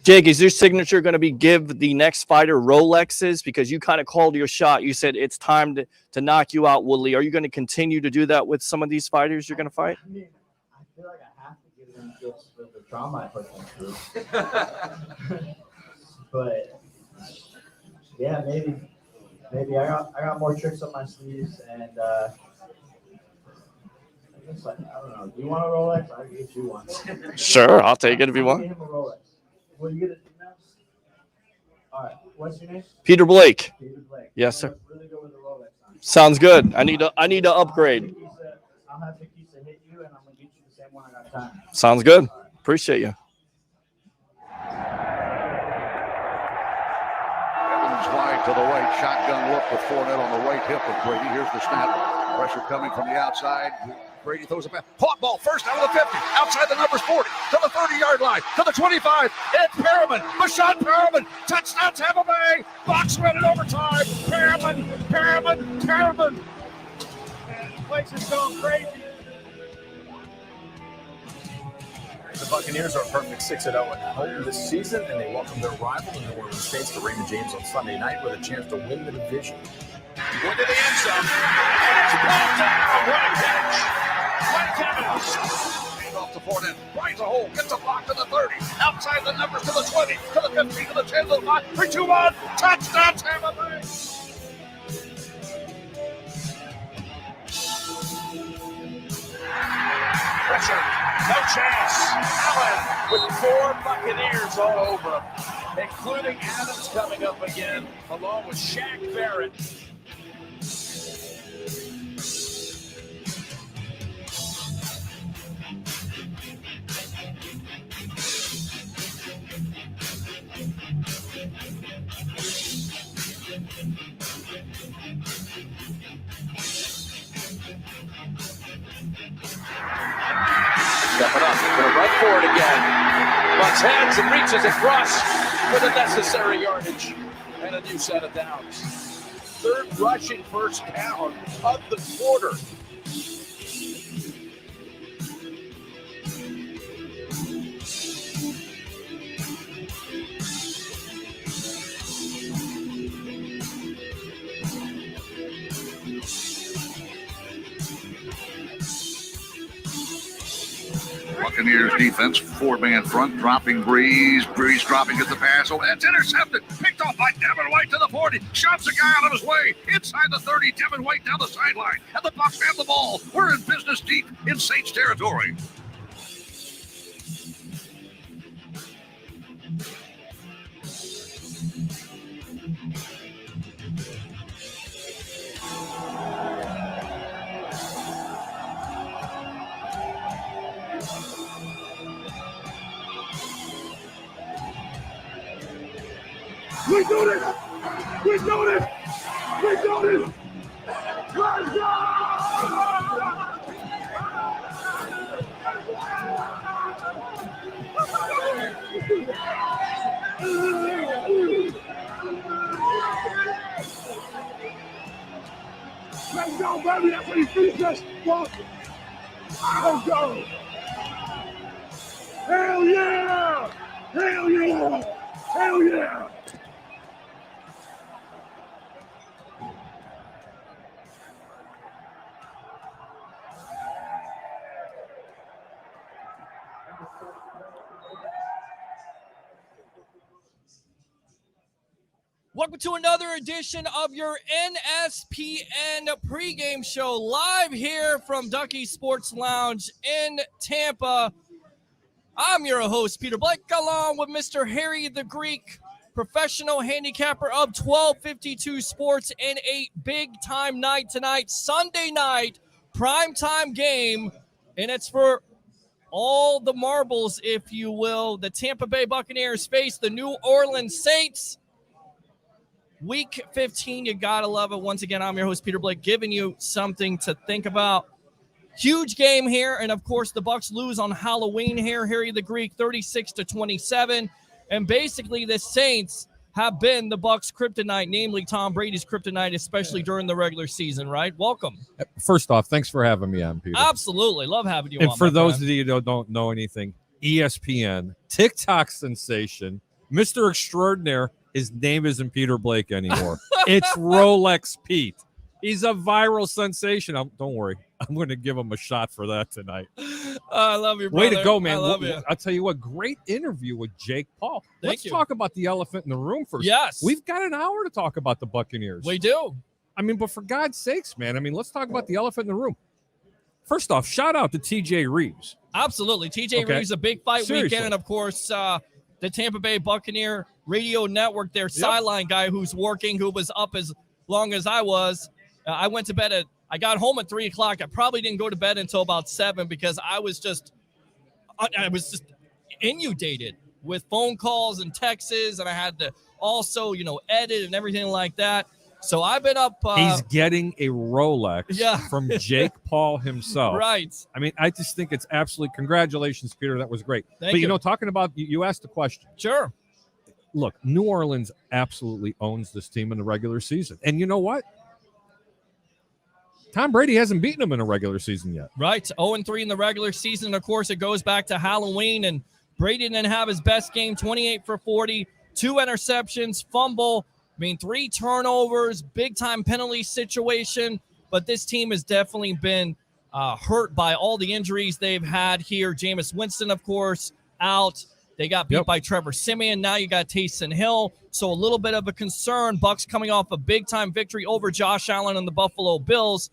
Jake, is your signature going to be give the next fighter Rolexes? Because you kind of called your shot. You said it's time to knock you out, Woodley. Are you going to continue to do that with some of these fighters you're going to fight? I mean, I feel like I have to give them gifts for the trauma I put them through. But yeah, maybe I got more tricks up my sleeves, and I guess I don't know. Do you want a Rolex? I'll get you one. Sure, I'll take it if you want. Get him a Rolex. Will you get it now? All right. What's your name? Peter Blake. Peter Blake. Yes, sir. Really good with the Rolex on. Sounds good. I need to upgrade. I'll have Nikisa hit you, and I'm gonna get you the same one I got time. Sounds good. Appreciate you. Wide to the right, shotgun look with Fournette on the right hip of Brady. Here's the snap. Pressure coming from the outside. Brady throws it back. Caught ball first out of the 50. Outside the numbers 40. To the 30-yard line. To the 25. It's Perriman. Bashaud Perriman. Touchdown Tampa Bay. Bucs win in overtime. Perriman. The place is going crazy. The Buccaneers are a perfect 6-0 at home this season, and they welcome their rival, the New Orleans Saints, to Raymond James on Sunday night with a chance to win the division. Going to the end zone. It's ball down. What a catch. Hand off to Fournette. Finds a hole. Gets a block to the 30. Outside the numbers to the 20. To the 15. To the 10. To the 5. 3, 2, 1. Touchdown Tampa Bay. Pressure. No chance. Allen with 4 Buccaneers all over him, including Adams coming up again, along with Shaq Barrett. Stepping up, going to run for it again. Bucks heads and reaches across for the necessary yardage and a new set of downs. 3rd rushing first down of the quarter. Buccaneers defense, 4-man front, dropping Breeze. Breeze dropping at the pass. Oh, that's intercepted. Picked off by Devin White to the 40. Shoves the guy out of his way. Inside the 30, Devin White down the sideline. And the Bucs have the ball. We're in business deep in Saints territory. We do this! We do this! We do this! Let's go! Let's go, baby! That's what he finished. Let's go! Hell yeah! Hell yeah! Hell yeah! Welcome to another edition of your NSPN pregame show, live here from Ducky Sports Lounge in Tampa. I'm your host, Peter Blake, along with Mr. Harry the Greek, professional handicapper of 1252 Sports, in a big-time night tonight, Sunday night, primetime game, and it's for all the marbles, if you will. The Tampa Bay Buccaneers face the New Orleans Saints. Week 15, you gotta love it. Once again, I'm your host, Peter Blake, giving you something to think about. Huge game here, and of course, the Bucs lose on Halloween here. Harry the Greek, 36-27, and basically, the Saints have been the Bucs' kryptonite, namely Tom Brady's kryptonite, especially during the regular season. Right? Welcome. First off, thanks for having me on, Peter. Absolutely, love having you and on. For those of you who don't know anything, ESPN, TikTok sensation. Mr. Extraordinaire, his name isn't Peter Blake anymore. It's Rolex Pete. He's a viral sensation. Don't worry. I'm going to give him a shot for that tonight. I love you, brother. Way to go, man. I love you. I'll tell you what, great interview with Jake Paul. Thank you. Let's talk about the elephant in the room first. Yes. We've got an hour to talk about the Buccaneers. We do. I mean, but for God's sakes, man, let's talk about the elephant in the room. First off, shout out to TJ Reeves. Absolutely. TJ Reeves, a big fight Seriously. weekend. And, of course, the Tampa Bay Buccaneer radio network, their sideline guy who's working, who was up as long as I was. I went to bed I got home at 3 o'clock. I probably didn't go to bed until about 7 because I was just inundated with phone calls and texts, and I had to also, edit and everything like that. So I've been up. He's getting a Rolex from Jake Paul himself. Right. I just think it's absolutely congratulations, Peter. That was great. Thank you. Talking about you asked the question. Sure. Look, New Orleans absolutely owns this team in the regular season. And you know what? Tom Brady hasn't beaten them in a regular season yet. Right. 0-3 in the regular season. Of course, it goes back to Halloween, and Brady didn't have his best game, 28 for 40, 2 interceptions, fumble. 3 turnovers, big-time penalty situation. But this team has definitely been hurt by all the injuries they've had here. Jameis Winston, of course, out. They got beat by Trevor Siemian. Now you got Taysom Hill. So a little bit of a concern. Bucs coming off a big-time victory over Josh Allen and the Buffalo Bills,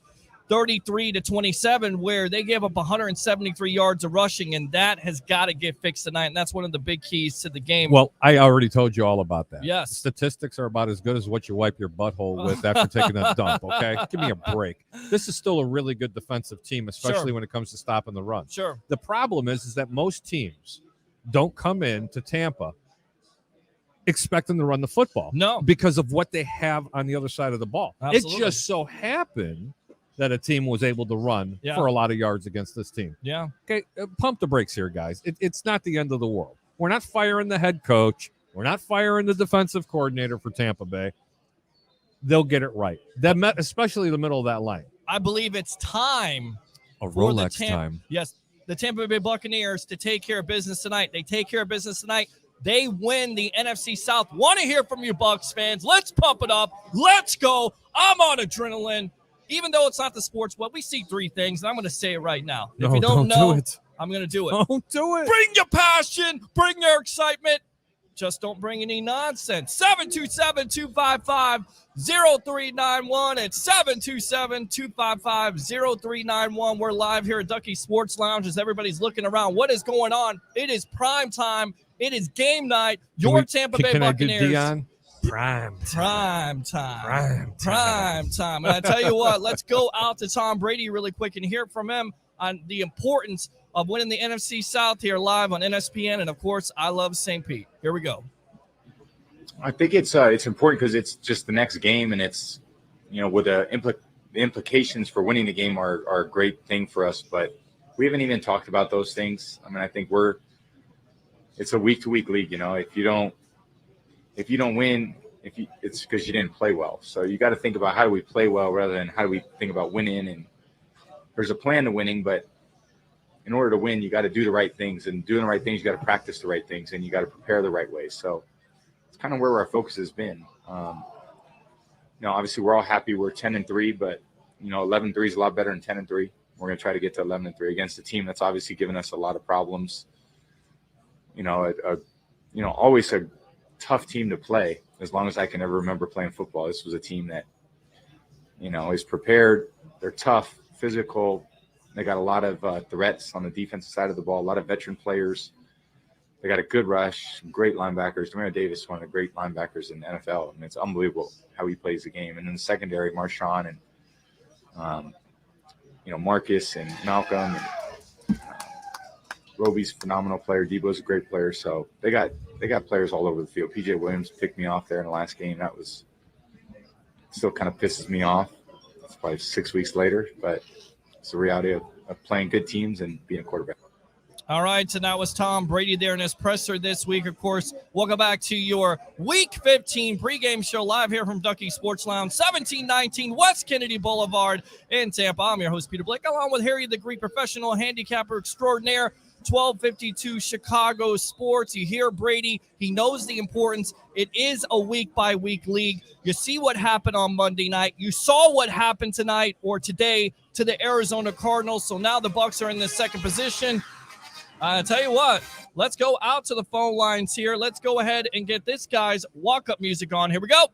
33-27, where they gave up 173 yards of rushing, and that has got to get fixed tonight, and that's one of the big keys to the game. Well, I already told you all about that. Yes. Statistics are about as good as what you wipe your butthole with after taking a dump, okay? Give me a break. This is still a really good defensive team, especially when it comes to stopping the run. Sure. The problem is that most teams don't come in to Tampa expecting to run the football. No. Because of what they have on the other side of the ball. Absolutely. It just so happened that a team was able to run for a lot of yards against this team. Yeah. Okay, pump the brakes here, guys. It's not the end of the world. We're not firing the head coach. We're not firing the defensive coordinator for Tampa Bay. They'll get it right. Especially the middle of that line. I believe it's time. A Rolex time. Yes, the Tampa Bay Buccaneers to take care of business tonight. They take care of business tonight. They win the NFC South. Want to hear from you, Bucs fans. Let's pump it up. Let's go. I'm on adrenaline. Even though it's not the sports, we see 3 things, and I'm going to say it right now. If you don't know, do it. I'm going to do it. Don't do it. Bring your passion. Bring your excitement. Just don't bring any nonsense. 727-255-0391. It's 727-255-0391. We're live here at Ducky Sports Lounge as everybody's looking around. What is going on? It is prime time. It is game night. Tampa Bay Buccaneers. I do Dion? Prime time. And I tell you what, let's go out to Tom Brady really quick and hear from him on the importance of winning the NFC South here live on NSPN. And, of course, I love St. Pete. Here we go. I think it's important because it's just the next game, and it's, with the implications for winning the game are a great thing for us. But we haven't even talked about those things. I think it's a week-to-week league. If you don't win, it's because you didn't play well. So you got to think about how do we play well rather than how do we think about winning. And there's a plan to winning, but in order to win, you got to do the right things. And doing the right things, you got to practice the right things, and you got to prepare the right way. So it's kind of where our focus has been. Obviously we're all happy we're 10-3, but 11-3 is a lot better than 10-3. We're going to try to get to 11-3 against a team that's obviously given us a lot of problems. Always a tough team to play as long as I can ever remember playing football. This was a team that, is prepared. They're tough, physical. They got a lot of threats on the defensive side of the ball, a lot of veteran players. They got a good rush, some great linebackers. Demario Davis is one of the great linebackers in the NFL. It's unbelievable how he plays the game. And then the secondary, Marshawn and, Marcus and Malcolm. And, Roby's a phenomenal player. Debo's a great player. So they got players all over the field. PJ Williams picked me off there in the last game. That was still kind of pisses me off. It's probably 6 weeks later, but it's the reality of playing good teams and being a quarterback. All right, and that was Tom Brady there in his presser this week. Of course, welcome back to your Week 15 pregame show live here from Ducky Sports Lounge, 1719 West Kennedy Boulevard in Tampa. I'm your host, Peter Blake, along with Harry the Greek professional handicapper extraordinaire. 1252 Chicago Sports. You hear Brady. He knows the importance. It is a week-by-week league. You see what happened on Monday night. You saw what happened tonight or today to the Arizona Cardinals. So now the Bucs are in the second position. I tell you what, let's go out to the phone lines here. Let's go ahead and get this guy's walk-up music on. Here we go.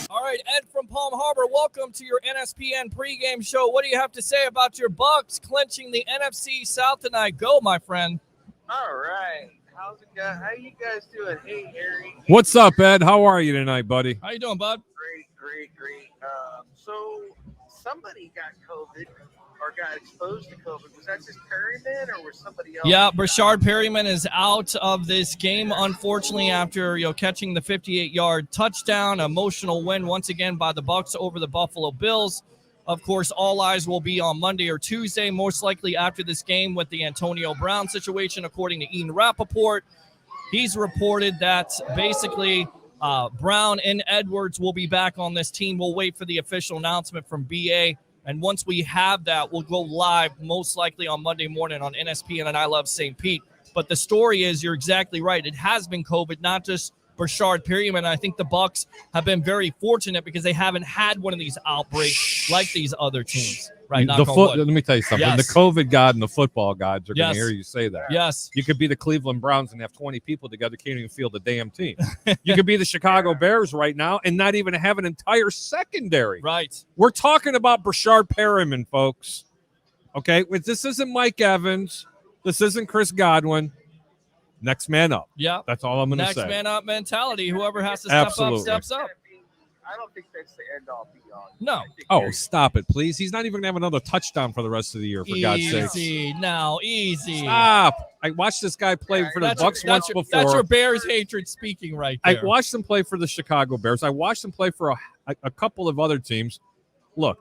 All right, Ed from Palm Harbor, welcome to your NSPN pregame show. What do you have to say about your Bucs clinching the NFC South tonight? Go, my friend. All right. How's it going? How you guys doing? Hey, Harry. What's up, Ed? How are you tonight, buddy? How you doing, bud? Great. So somebody got COVID or got exposed to COVID. Was that just Perryman or was somebody else? Yeah, Brashard Perryman is out of this game, unfortunately, after catching the 58-yard touchdown. Emotional win once again by the Bucs over the Buffalo Bills. Of course, all eyes will be on Monday or Tuesday, most likely after this game with the Antonio Brown situation, according to Ian Rappaport. He's reported that basically Brown and Edwards will be back on this team. We'll wait for the official announcement from BA. And once we have that, we'll go live most likely on Monday morning on NSPN and I Love St. Pete. But the story is, you're exactly right. It has been COVID, not just Brashard Perryman. I think the Bucs have been very fortunate because they haven't had one of these outbreaks like these other teams. Right? Let me tell you something. Yes. The COVID god and the football gods are going Yes. to hear you say that. Yes. You could be the Cleveland Browns and have 20 people together, can't even field the damn team. You could be the Chicago Bears right now and not even have an entire secondary. Right. We're talking about Brashard Perryman, folks. Okay? This isn't Mike Evans. This isn't Chris Godwin. Next man up. Yeah. That's all I'm going to say. Next man up mentality. Whoever has to step Absolutely. up, steps up. I don't think that's the end all be all. No. Oh, stop it, please. He's not even going to have another touchdown for the rest of the year, for God's sake. Easy now, easy. Stop. I watched this guy play for the Bucs once before. That's your Bears hatred speaking right there. I watched him play for the Chicago Bears. I watched him play for a couple of other teams. Look,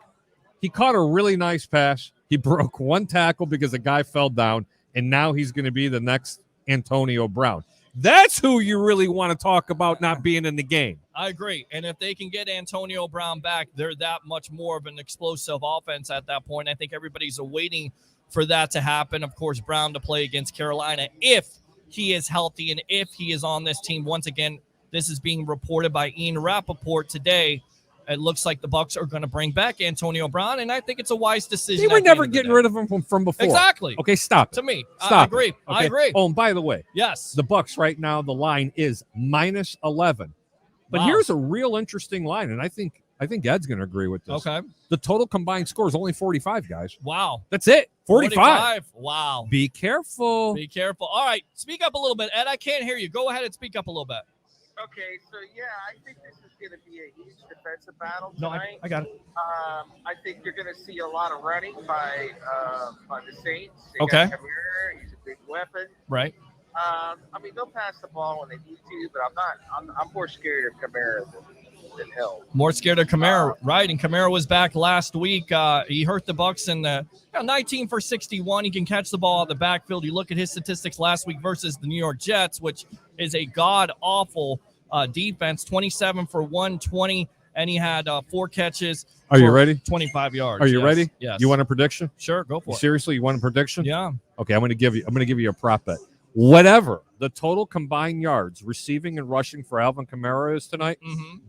he caught a really nice pass. He broke one tackle because a guy fell down, and now he's going to be the next Antonio Brown. That's who you really want to talk about not being in the game. I agree. And if they can get Antonio Brown back, they're that much more of an explosive offense at that point. I think everybody's waiting for that to happen. Of course, Brown to play against Carolina if he is healthy and if he is on this team. Once again, this is being reported by Ian Rappaport today. It looks like the Bucs are going to bring back Antonio Brown, and I think it's a wise decision. They were never getting rid of him from before. Exactly. Okay, stop it. To me, Stop I agree. it. I Okay? agree. Oh, and by the way, yes, the Bucs right now, the line is -11. But Wow. here's a real interesting line, and I think Ed's going to agree with this. Okay. The total combined score is only 45, guys. Wow. That's it. 45. Wow. Be careful. Be careful. All right, speak up a little bit, Ed. I can't hear you. Go ahead and speak up a little bit. Okay, so yeah, I think this is going to be a huge defensive battle No, tonight. I got it. I think you're going to see a lot of running by the Saints. They Okay. got Meyer, he's a big weapon. Right. I mean, they'll pass the ball when they need to, but I'm more scared of Kamara than Hill. More scared of Kamara, right? And Kamara was back last week. He hurt the Bucs in the 19 for 61. He can catch the ball out of the backfield. You look at his statistics last week versus the New York Jets, which is a god-awful defense, 27 for 120, and he had 4 catches. Are you ready? 25 yards. Are you Yes. ready? Yes. You want a prediction? Sure, go for it. Seriously, you want a prediction? Yeah. Okay, I'm going to give you a prop bet. Whatever the total combined yards, receiving and rushing for Alvin Kamara is tonight,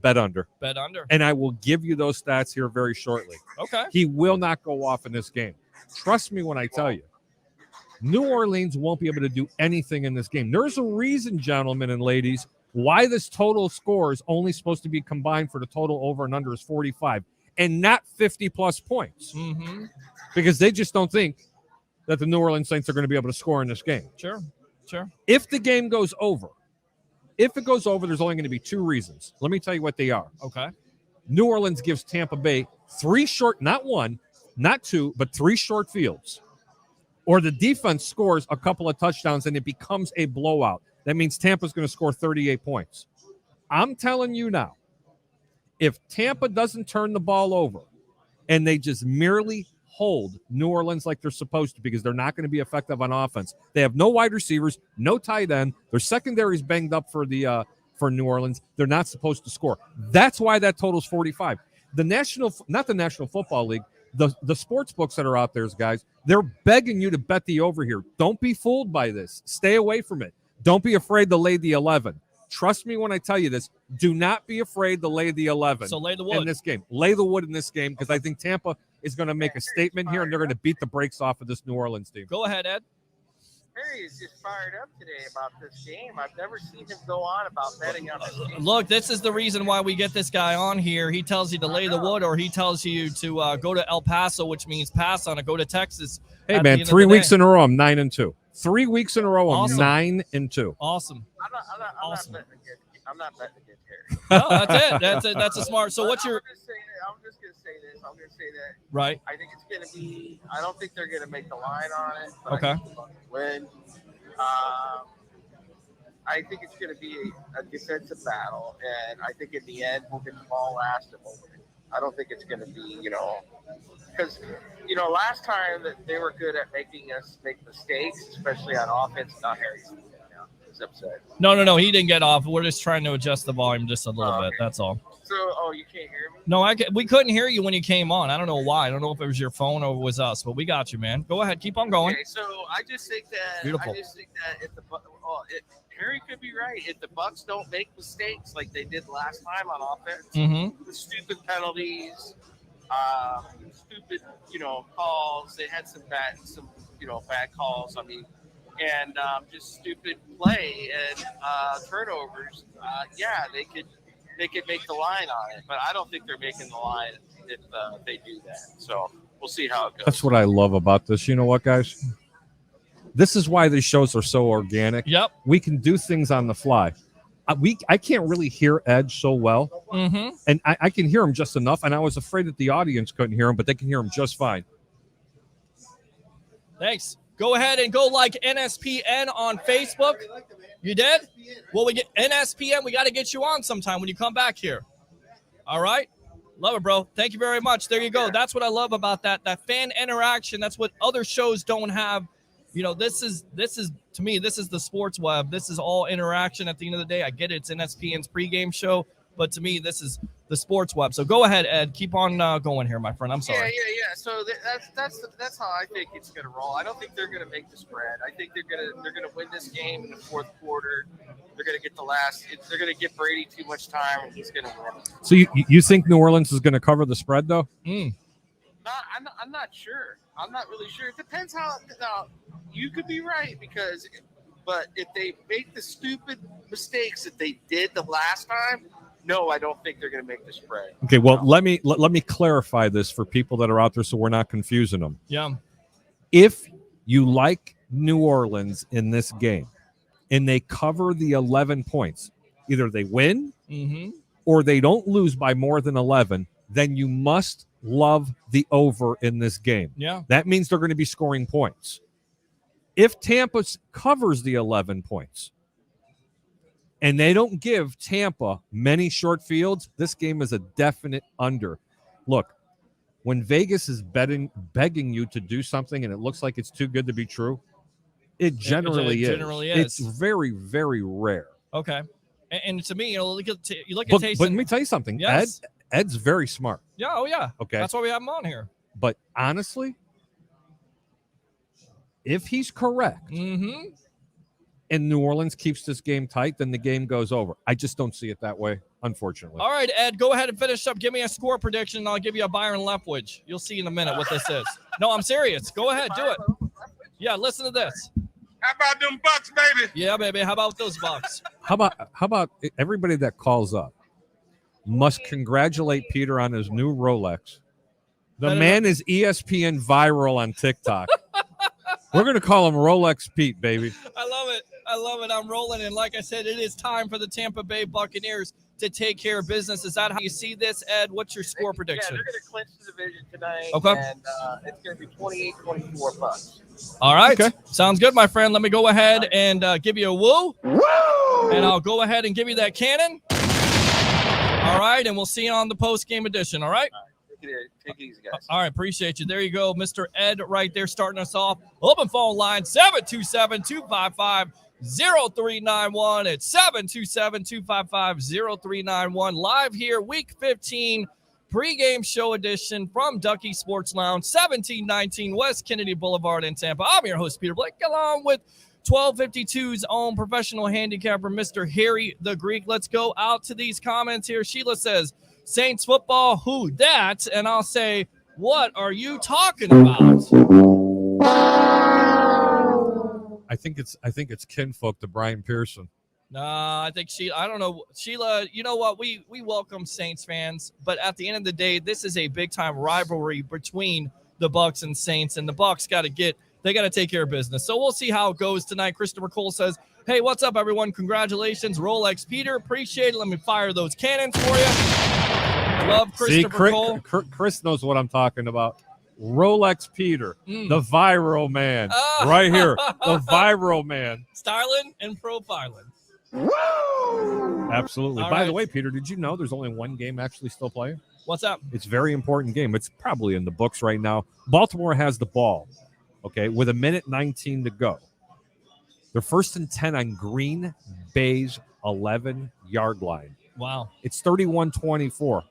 bet under. Bet under. And I will give you those stats here very shortly. Okay. He will not go off in this game. Trust me when I tell you. New Orleans won't be able to do anything in this game. There's a reason, gentlemen and ladies, why this total score is only supposed to be combined for the total over and under is 45 and not 50-plus points. Because they just don't think that the New Orleans Saints are going to be able to score in this game. Sure. If the game goes over, there's only going to be 2 reasons. Let me tell you what they are. Okay. New Orleans gives Tampa Bay 3 short, not 1, not 2, but 3 short fields. Or the defense scores a couple of touchdowns and it becomes a blowout. That means Tampa's going to score 38 points. I'm telling you now, if Tampa doesn't turn the ball over and they just merely hold New Orleans like they're supposed to, because they're not going to be effective on offense. They have no wide receivers, no tight end. Their secondary is banged up for for New Orleans. They're not supposed to score. That's why that total's 45. Not the National Football League, the sports books that are out there, guys, they're begging you to bet the over here. Don't be fooled by this. Stay away from it. Don't be afraid to lay the 11. Trust me when I tell you this. Do not be afraid to lay the 11. So lay the wood in this game. Lay the wood in this game because I think Tampa is going to make a statement here, and they're going to beat the brakes off of this New Orleans team. Go ahead, Ed. Harry is just fired up today about this game. I've never seen him go on about betting on this game. Look, this is the reason why we get this guy on here. He tells you to lay the wood, or he tells you to go to El Paso, which means pass on it. Go to Texas. Hey, man, 3 weeks in a row, I'm 9-2. 3 weeks in a row, I'm Awesome. 9-2. Awesome. I'm not betting against Harry. No, that's it. That's a smart. So what's your? I'm just gonna say this. I'm gonna say that. Right. I think it's gonna be. I don't think they're gonna make the line on it. But Okay. I think they'll win. I think it's gonna be a defensive battle, and I think in the end we'll get the ball last and we'll win. I don't think it's gonna be, because last time that they were good at making us make mistakes, especially on offense. Not Harry's. He's upset. No. He didn't get off. We're just trying to adjust the volume just a little bit. That's all. So, you can't hear me? No, we couldn't hear you when you came on. I don't know why. I don't know if it was your phone or it was us, but we got you, man. Go ahead. Keep on going. Okay, so I just think that Beautiful. If Harry could be right. If the Bucs don't make mistakes like they did last time on offense, Mm-hmm. the stupid penalties, stupid, calls. They had some bad calls. I mean, and just stupid play and turnovers. They could make the line on it, but I don't think they're making the line if they do that. So we'll see how it goes. That's what I love about this. You know what, guys? This is why these shows are so organic. Yep. We can do things on the fly. I can't really hear Ed so well, Mm-hmm. and I can hear him just enough, and I was afraid that the audience couldn't hear him, but they can hear him just fine. Thanks. Go ahead and go like NSPN on Facebook. You did? Well, we get NSPN. We got to get you on sometime when you come back here. All right? Love it, bro. Thank you very much. There you go. That's what I love about that fan interaction. That's what other shows don't have. This is to me, this is the sports web. This is all interaction at the end of the day. I get it. It's NSPN's pregame show, but to me, this is the sports web. So go ahead, Ed. Keep on going here, my friend. I'm sorry. Yeah. So that's how I think it's gonna roll. I don't think they're gonna make the spread. I think they're gonna win this game in the fourth quarter. They're gonna get they're gonna give Brady too much time, and he's gonna win. So you think New Orleans is going to cover the spread, though? I'm not sure. I'm not really sure. It depends how. Now, you could be right but if they make the stupid mistakes that they did the last time, no, I don't think they're going to make the spread. Okay, well, let me clarify this for people that are out there so we're not confusing them. Yeah. If you like New Orleans in this game and they cover the 11 points, either they win or they don't lose by more than 11, then you must love the over in this game. Yeah. That means they're going to be scoring points. If Tampa covers the 11 points and they don't give Tampa many short fields, this game is a definite under. Look, when Vegas is begging you to do something and it looks like it's too good to be true, it generally is. It's very, very rare. Okay. And to me, look at But Taysom. let me tell you something. Yes. Ed's very smart. Yeah. Oh, yeah. Okay. That's why we have him on here. But honestly, if he's correct Mm-hmm. and New Orleans keeps this game tight, then the game goes over. I just don't see it that way, unfortunately. All right, Ed, go ahead and finish up. Give me a score prediction, and I'll give you a Byron Leftwich. You'll see in a minute what this is. No, I'm serious. Go ahead. Do it. Yeah, listen to this. How about them Bucs, baby? Yeah, baby. How about those Bucs? How about everybody that calls up must congratulate Peter on his new Rolex. The man is ESPN viral on TikTok. We're going to call him Rolex Pete, baby. I love it. I'm rolling. And like I said, it is time for the Tampa Bay Buccaneers to take care of business. Is that how you see this, Ed? What's your score prediction? Yeah, they're going to clinch the division tonight. Okay. And it's going to be 28-24 Bucs. All right. Okay. Sounds good, my friend. Let me go ahead and give you a woo. Woo! And I'll go ahead and give you that cannon. All right. And we'll see you on the post-game edition. All right. Take it easy, guys. All right, appreciate you. There you go, Mr. Ed right there starting us off. Open phone line, 727-255-1037. 0391. It's 727-255-0391. Live here, Week 15 pregame show edition from Ducky Sports Lounge, 1719 West Kennedy Boulevard in Tampa. I'm your host, Peter Blake, along with 1252's own professional handicapper, Mr. Harry the Greek. Let's go out to these comments here. Sheila says, Saints football, who dat? And I'll say, what are you talking about? I think it's kinfolk to Brian Pearson. I think I don't know. Sheila, you know what? We welcome Saints fans, but at the end of the day, this is a big-time rivalry between the Bucs and Saints, and the Bucs got to take care of business. So we'll see how it goes tonight. Christopher Cole says, hey, what's up, everyone? Congratulations, Rolex Peter. Appreciate it. Let me fire those cannons for you. Love Christopher Cole. Chris knows what I'm talking about. Rolex Peter, the viral man, right here, the viral man. Styling and profiling. Woo! Absolutely. All By right. the way, Peter, did you know there's only one game actually still playing? What's up? It's a very important game. It's probably in the books right now. Baltimore has the ball, okay, with 1:19 to go. They're 1st and 10 on Green Bay's 11-yard line. Wow. It's 31-24.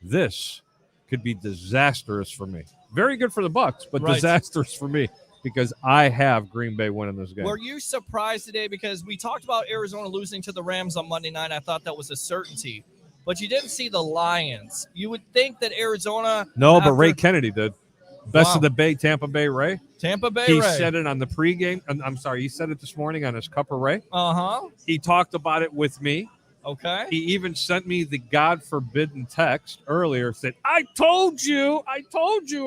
This could be disastrous for me. Very good for the Bucs, but Right. disastrous for me because I have Green Bay winning this game. Were you surprised today? Because we talked about Arizona losing to the Rams on Monday night. I thought that was a certainty. But you didn't see the Lions. You would think that Arizona... No, but Ray Kennedy did. Best of the Bay, Tampa Bay Ray. Tampa Bay He Ray. said it on the pregame. I'm sorry, he said it this morning on his Cup of Ray. Uh-huh. He talked about it with me. Okay. He even sent me the God forbidden text earlier, said, I told you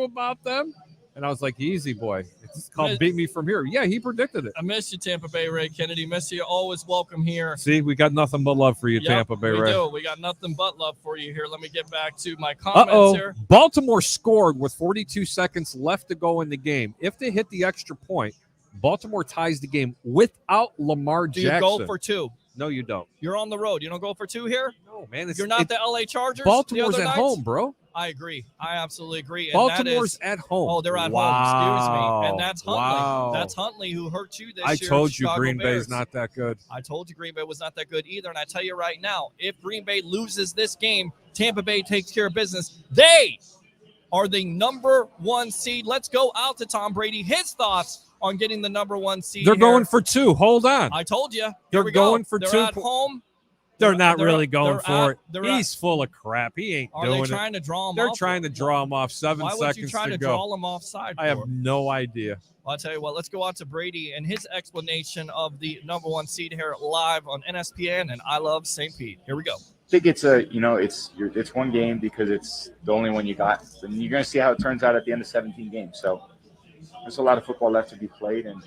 about them. And I was like, easy, boy. It's called Beat Me From Here. Yeah, he predicted it. I miss you, Tampa Bay Ray Kennedy. Miss you. Always welcome here. See, we got nothing but love for you, Yep, Tampa Bay we Ray. do. We got nothing but love for you here. Let me get back to my comments here. Baltimore scored with 42 seconds left to go in the game. If they hit the extra point, Baltimore ties the game without Lamar Do Jackson. you go for two? No, you don't. You're on the road. You don't go for two here? No, man. You're not the LA Chargers? Baltimore's the at other home, nights? bro. I agree. I absolutely agree. And Baltimore's at home. Oh, they're at Wow. home. Excuse me. And that's Huntley. Wow. That's Huntley who hurt you this I year. told you Chicago Green Bears. Bay's not that good. I told you Green Bay was not that good either. And I tell you right now, if Green Bay loses this game, Tampa Bay takes care of business. They are the number 1 seed. Let's go out to Tom Brady. His thoughts on getting the number 1 seed. They're here. going for two. Hold on. I told you. They're Here we go. going for They're two. at home. They're not really going they're for at- it. they're He's full of crap. He ain't Are doing they it. trying to draw him They're off? trying to draw him off. 7 Why seconds would you try to go. draw him offside? I have no idea. I'll tell you what, let's go out to Brady and his explanation of the number 1 seed here live on NSPN and I Love St. Pete. Here we go. I think it's it's one game because it's the only one you got, and you're going to see how it turns out at the end of 17 games. So there's a lot of football left to be played, and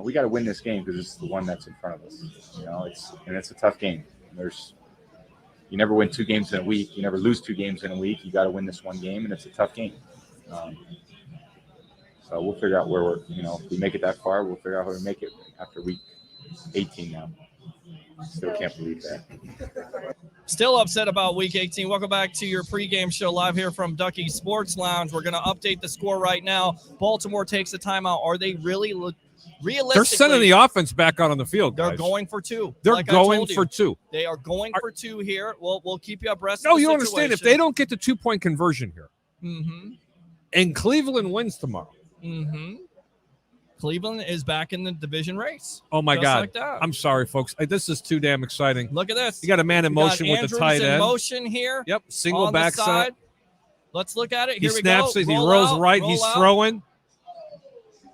we got to win this game because it's the one that's in front of us. It's a tough game. You never win 2 games in a week. You never lose 2 games in a week. You got to win this one game, and it's a tough game. So we'll figure out where we're. If we make it that far, we'll figure out how to make it after week 18 now. Still can't believe that. Still upset about Week 18. Welcome back to your pregame show live here from Ducky Sports Lounge. We're going to update the score right now. Baltimore takes the timeout. Are they really realistically? They're sending the offense back out on the field, guys. They're going for 2. They're like I going told you. for 2. They are going for 2 here. We'll keep you abreast No, of the you understand. If situation. they don't get the 2-point conversion here, and Cleveland wins tomorrow, Cleveland is back in the division race. oh my Just God! like that. I'm sorry, folks. This is too damn exciting. Look at this. You got a man in We got motion with the Andrews tight in end. motion here. Yep, single on the backside. side. Let's look at it. He Here we snaps go. it. He Roll rolls out, right. roll He's out. throwing.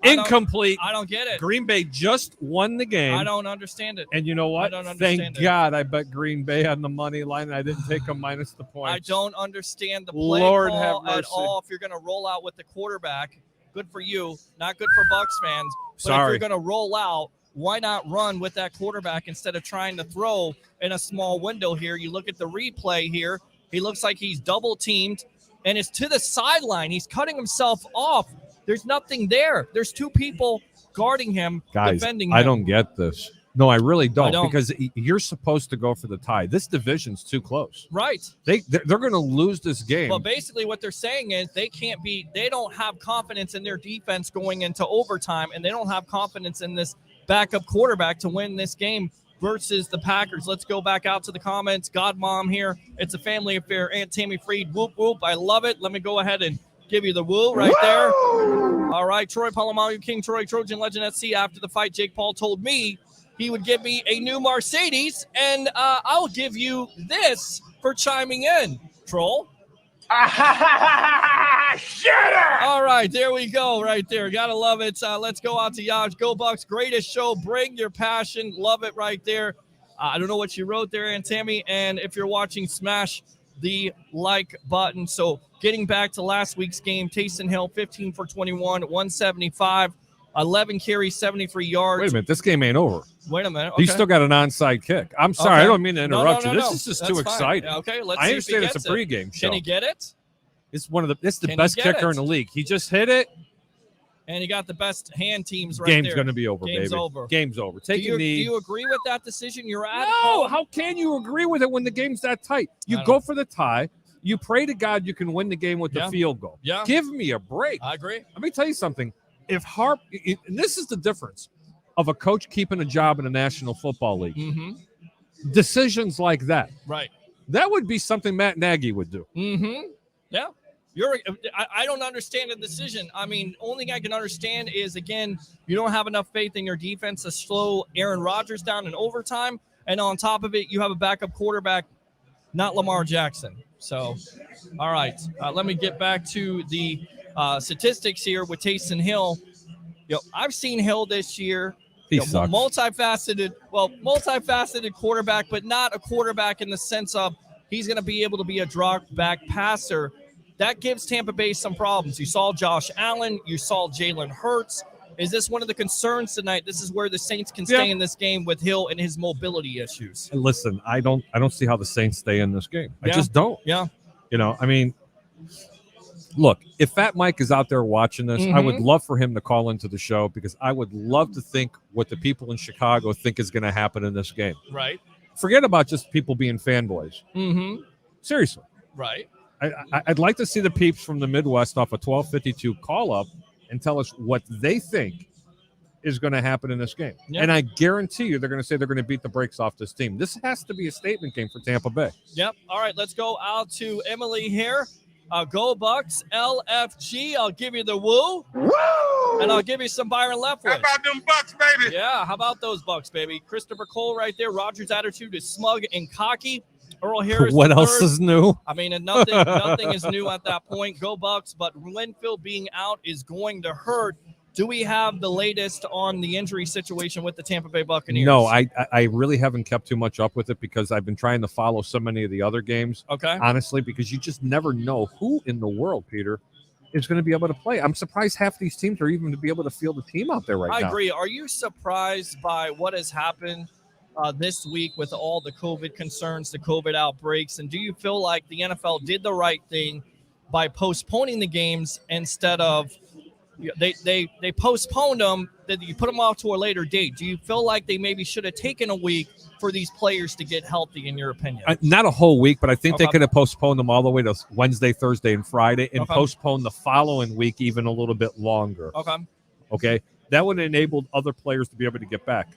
Incomplete. I don't get it. Green Bay just won the game. I don't understand it. And you know what? I don't understand Thank it. God I bet Green Bay on the money line. And I didn't take them minus the points. I don't understand the play Lord call have at mercy. all. If you're going to roll out with the quarterback, good for you. Not good for Bucs fans. But if Sorry. you're going to roll out, why not run with that quarterback instead of trying to throw in a small window here? You look at the replay here. He looks like he's double teamed and it's to the sideline. He's cutting himself off. There's nothing there. There's 2 people guarding him, Guys, defending him. I don't get this. No, I really don't, I don't. because you're supposed to go for the tie. This division's too close. Right. They're going to lose this game. But basically what they're saying is they don't have confidence in their defense going into overtime, and they don't have confidence in this backup quarterback to win this game versus the Packers. Let's go back out to the comments. Godmom here. It's a family affair. Aunt Tammy Freed. Whoop, whoop. I love it. Let me go ahead and give you the woo right there. All right. Troy Polamalu, King Troy, Trojan Legend SC. After the fight, Jake Paul told me he would give me a new Mercedes, and I'll give you this for chiming in, Troll. All right, there we go, right there. Gotta love it. Let's go out to Yaj. Go Bucs, greatest show. Bring your passion. Love it right there. I don't know what you wrote there, Aunt Tammy, and if you're watching, smash the like button. So getting back to last week's game, Taysom Hill, 15 for 21, 175. 11 carries, 73 yards. Wait a minute. This game ain't over. Wait a minute. Okay. He's still got an onside kick. I'm sorry. Okay. I don't mean to interrupt you. No. This is just That's too fine. exciting. Okay, let's I see understand if he it's a gets it. pregame show. Can he get it? It's the Can best he get kicker it? in the league. He just hit it. And he got the best hand teams right Game's there. going to be over, Game's baby. over. Game's over. Do Take a knee. you agree with that decision? You're at No, home. how can you agree with it when the game's that tight? You I go don't- for the tie. You pray to God you can win the game with the Yeah. field goal. Yeah. Give me a break. I agree. Let me tell you something. If Harp, and this is the difference of a coach keeping a job in a National Football League. Mm-hmm. Decisions like that. Right. That would be something Matt Nagy would do. Mm-hmm. Yeah. I don't understand the decision. I mean, only thing I can understand is, again, you don't have enough faith in your defense to slow Aaron Rodgers down in overtime. And on top of it, you have a backup quarterback, not Lamar Jackson. So, all right. Let me get back to the statistics here with Taysom Hill. I've seen Hill this year. He sucks. Multifaceted quarterback, but not a quarterback in the sense of he's going to be able to be a drop back passer. That gives Tampa Bay some problems. You saw Josh Allen. You saw Jalen Hurts. Is this one of the concerns tonight? This is where the Saints can stay in this game with Hill and his mobility issues. Listen, I don't see how the Saints stay in this game. I just don't. Yeah. I mean, look, if Fat Mike is out there watching this, I would love for him to call into the show because I would love to think what the people in Chicago think is going to happen in this game. Right. Forget about just people being fanboys. Mm-hmm. Seriously. Right. I'd like to see the peeps from the Midwest off a 1252 call up and tell us what they think is going to happen in this game. Yep. And I guarantee you they're going to say they're going to beat the brakes off this team. This has to be a statement game for Tampa Bay. Yep. All right, let's go out to Emily here. Go Bucs, LFG. I'll give you the woo. Woo! And I'll give you some Byron Leftwich. How about them Bucs, baby? Yeah, how about those Bucs, baby? Christopher Cole right there. Rogers' attitude is smug and cocky. Earl Harris. What the else third. is new? I mean, and nothing is new at that point. Go Bucs, but Linfield being out is going to hurt. Do we have the latest on the injury situation with the Tampa Bay Buccaneers? No, I really haven't kept too much up with it because I've been trying to follow so many of the other games. Okay. Honestly, because you just never know who in the world, Peter, is going to be able to play. I'm surprised half these teams are even to be able to field a team out there right now. I agree. Are you surprised by what has happened this week with all the COVID concerns, the COVID outbreaks? And do you feel like the NFL did the right thing by postponing the games instead of they postponed them, that you put them off to a later date? Do you feel like they maybe should have taken a week for these players to get healthy, in your opinion? Not a whole week, but I think they Okay. could have postponed them all the way to Wednesday, Thursday, and Friday and Okay. postponed the following week even a little bit longer. Okay. That would have enabled other players to be able to get back.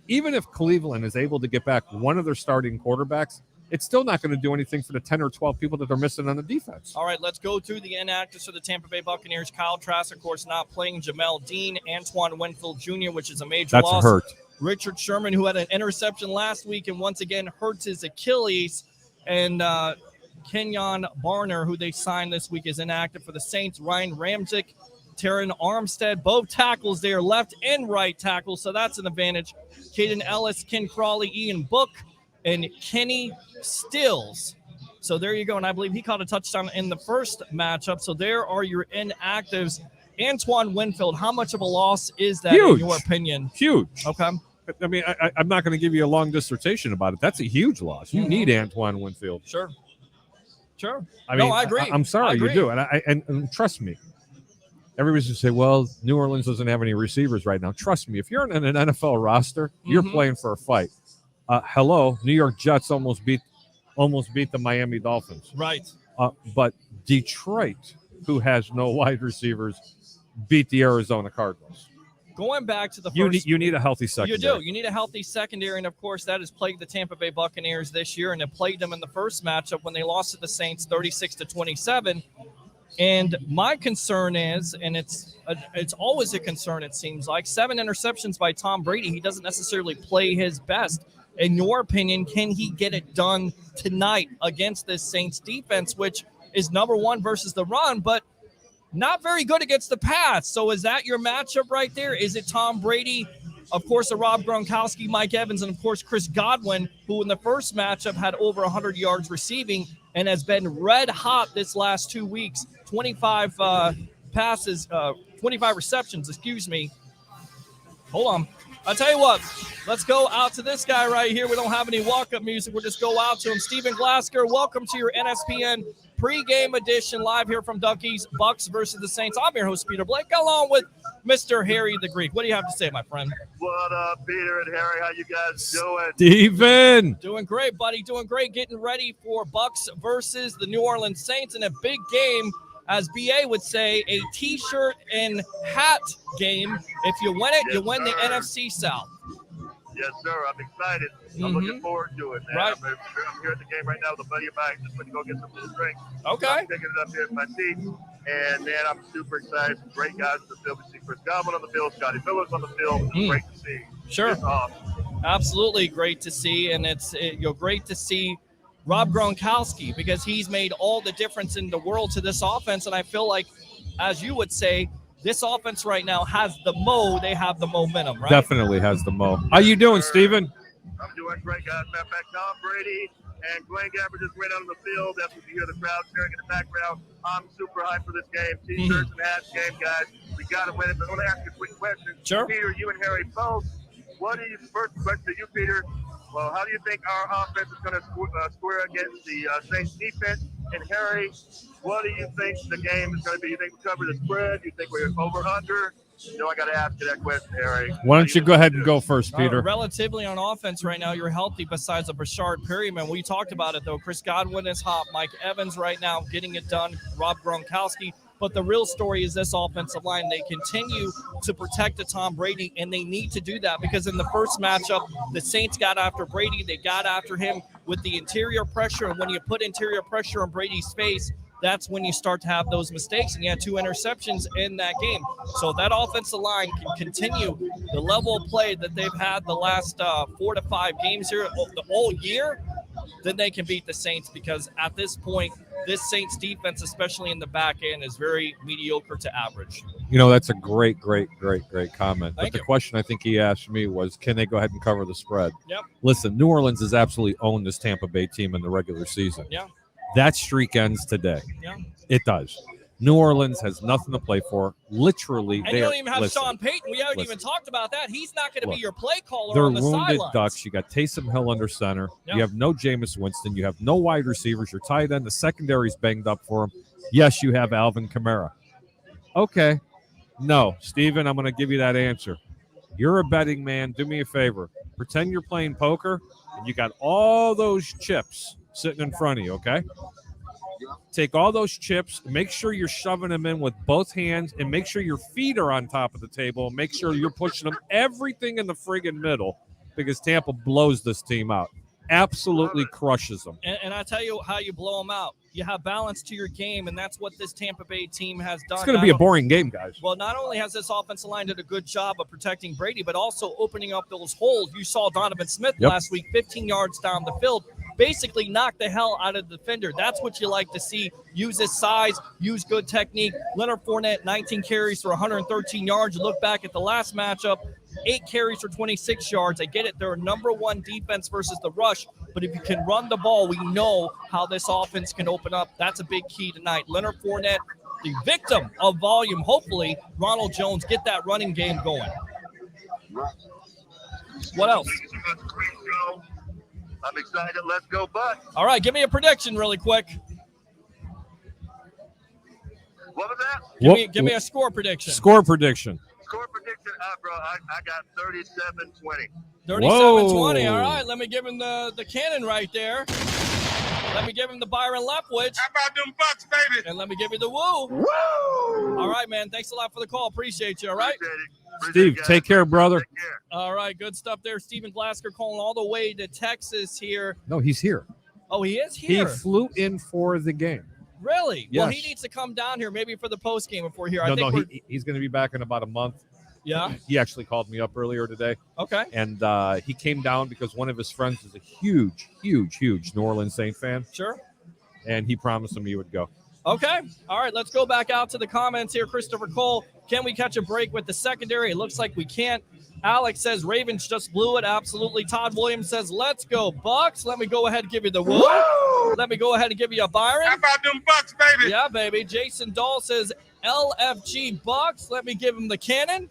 Even if Cleveland is able to get back one of their starting quarterbacks, it's still not going to do anything for the 10 or 12 people that they're missing on the defense. All right, let's go through the inactives for the Tampa Bay Buccaneers. Kyle Trask, of course, not playing. Jamel Dean, Antoine Winfield Jr., which is a major That's loss. hurt. Richard Sherman, who had an interception last week and once again hurts his Achilles. And Kenyon Barner, who they signed this week, is inactive for the Saints. Ryan Ramczyk, Taron Armstead, both tackles there, left and right tackle, so that's an advantage. Caden Ellis, Ken Crawley, Ian Book, and Kenny Stills. So there you go, and I believe he caught a touchdown in the first matchup. So there are your inactives. Antoine Winfield, how much of a loss is that in your opinion? Huge. Okay. I mean, I'm not going to give you a long dissertation about it. That's a huge loss. You need Antoine Winfield. Sure. I mean, agree. I'm sorry, I agree. you do. And trust me, everybody's going to say, well, New Orleans doesn't have any receivers right now. Trust me, if you're in an NFL roster, you're playing for a fight. Hello, New York Jets almost beat the Miami Dolphins. Right. But Detroit, who has no wide receivers, beat the Arizona Cardinals. Going back to the first, you need a healthy secondary. You do. You need a healthy secondary, and of course, that has plagued the Tampa Bay Buccaneers this year, and it plagued them in the first matchup when they lost to the Saints 36-27. And my concern is, and it's always a concern, it seems like, 7 interceptions by Tom Brady. He doesn't necessarily play his best. In your opinion, can he get it done tonight against this Saints defense, which is number 1 versus the run, but not very good against the pass? So is that your matchup right there? Is it Tom Brady, of course, Rob Gronkowski, Mike Evans, and, of course, Chris Godwin, who in the first matchup had over 100 yards receiving and has been red hot this last 2 weeks, 25 receptions, excuse me. Hold on. I'll tell you what, let's go out to this guy right here. We don't have any walk-up music. We'll just go out to him. Stephen Glasgow, welcome to your NSPN pregame edition live here from Ducky's Bucs versus the Saints. I'm your host, Peter Blake, along with Mr. Harry the Greek. What do you have to say, my friend? What up, Peter and Harry? How you guys doing? Steven! Doing great, buddy. Doing great. Getting ready for Bucs versus the New Orleans Saints in a big game. As BA would say, a T-shirt and hat game. If you win it, you win the NFC South. Yes, sir. I'm excited. I'm looking forward to it, man. Right. I'm here at the game right now with a buddy of mine. Just went to go get some little drink. Okay. I'm picking it up here in my seat. And, man, I'm super excited. Some great guys on the field. We see Chris Godwin on the field, Scotty Phillips on the field. It's great to see. Sure. It's awesome. Absolutely great to see. And it's great to see Rob Gronkowski, because he's made all the difference in the world to this offense. And I feel like, as you would say, this offense right now has the they have the momentum, right? Definitely has the mo. How you doing, Steven? I'm doing great, guys. Matter of fact, Tom Brady and Glenn Gabber just went out on the field. That's what you hear the crowd cheering in the background. I'm super hyped for this game. T-shirts and hats game, guys. We got to win it. But I want to ask you a quick question. Sure. Peter, you and Harry both. First question to you, Peter. Well, how do you think our offense is going to square against the Saints defense? And Harry, what do you think the game is going to be? You think we cover the spread? You think we're over under? I got to ask you that question, Harry. Why don't you go ahead and go first, Peter? Relatively on offense right now, you're healthy besides a Brashard Perryman. We talked about it, though. Chris Godwin is hot. Mike Evans right now getting it done. Rob Gronkowski. But the real story is this offensive line. They continue to protect the Tom Brady, and they need to do that because in the first matchup, the Saints got after Brady. They got after him with the interior pressure, and when you put interior pressure on Brady's face, that's when you start to have those mistakes, and you had 2 interceptions in that game. So that offensive line can continue the level of play that they've had the last 4 to 5 games here the whole year, then they can beat the Saints, because at this point, this Saints defense, especially in the back end, is very mediocre to average. That's a great comment. But Thank the you. question I think he asked me was, can they go ahead and cover the spread? Yep. Listen, New Orleans has absolutely owned this Tampa Bay team in the regular season. Yeah. That streak ends today. Yeah. It does. New Orleans has nothing to play for. Literally, And you don't even have Sean Payton. We haven't even talked about that. He's not going to be your play caller They're on the wounded sidelines. ducks. You got Taysom Hill under center. Yeah. You have no Jameis Winston. You have no wide receivers. Your tight end, the secondary's banged up for him. Yes, you have Alvin Kamara. Okay. No, Steven, I'm going to give you that answer. You're a betting man. Do me a favor. Pretend you're playing poker, and you got all those chips sitting in front of you, okay? Take all those chips, make sure you're shoving them in with both hands, and make sure your feet are on top of the table. Make sure you're pushing them everything in the friggin' middle, because Tampa blows this team out. Absolutely crushes them. And I tell you how you blow them out. You have balance to your game, and that's what this Tampa Bay team has done. It's going to be a boring game, guys. Well, not only has this offensive line did a good job of protecting Brady, but also opening up those holes. You saw Donovan Smith last week, 15 yards down the field, basically knock the hell out of the defender. That's what you like to see. Use his size, use good technique. Leonard Fournette, 19 carries for 113 yards. You look back at the last matchup, 8 carries for 26 yards. I get it. They're number 1 defense versus the rush. But if you can run the ball, we know how this offense can open up. That's a big key tonight. Leonard Fournette, the victim of volume. Hopefully, Ronald Jones get that running game going. What else? I'm excited. Let's go, Bucs. All right, give me a prediction really quick. What was that? Give me a score prediction. Score prediction. Score prediction, bro. I got 37-20. 37-20. All right, let me give him the cannon right there. Let me give him the Byron Leftwich. How about them Bucs, baby? And let me give you the woo. Woo! All right, man. Thanks a lot for the call. Appreciate you. All right. Steve, take care, brother. Take care. All right, good stuff there. Stephen Glasker calling all the way to Texas here. No, he's here. Oh, he is here. He flew in for the game. Really? Well, Yes. he needs to come down here maybe for the post game if we're here. He's going to be back in about a month. Yeah. He actually called me up earlier today. Okay. And he came down because one of his friends is a huge New Orleans Saint fan. Sure. And he promised him he would go. Okay. All right, let's go back out to the comments here. Christopher Cole, can we catch a break with the secondary? It looks like we can't. Alex says Ravens just blew it. Absolutely. Todd Williams says, let's go, Bucs. Let me go ahead and give you the woo. Let me go ahead and give you a Byron. How about them Bucs, baby? Yeah, baby. Jason Dahl says LFG Bucs. Let me give him the cannon.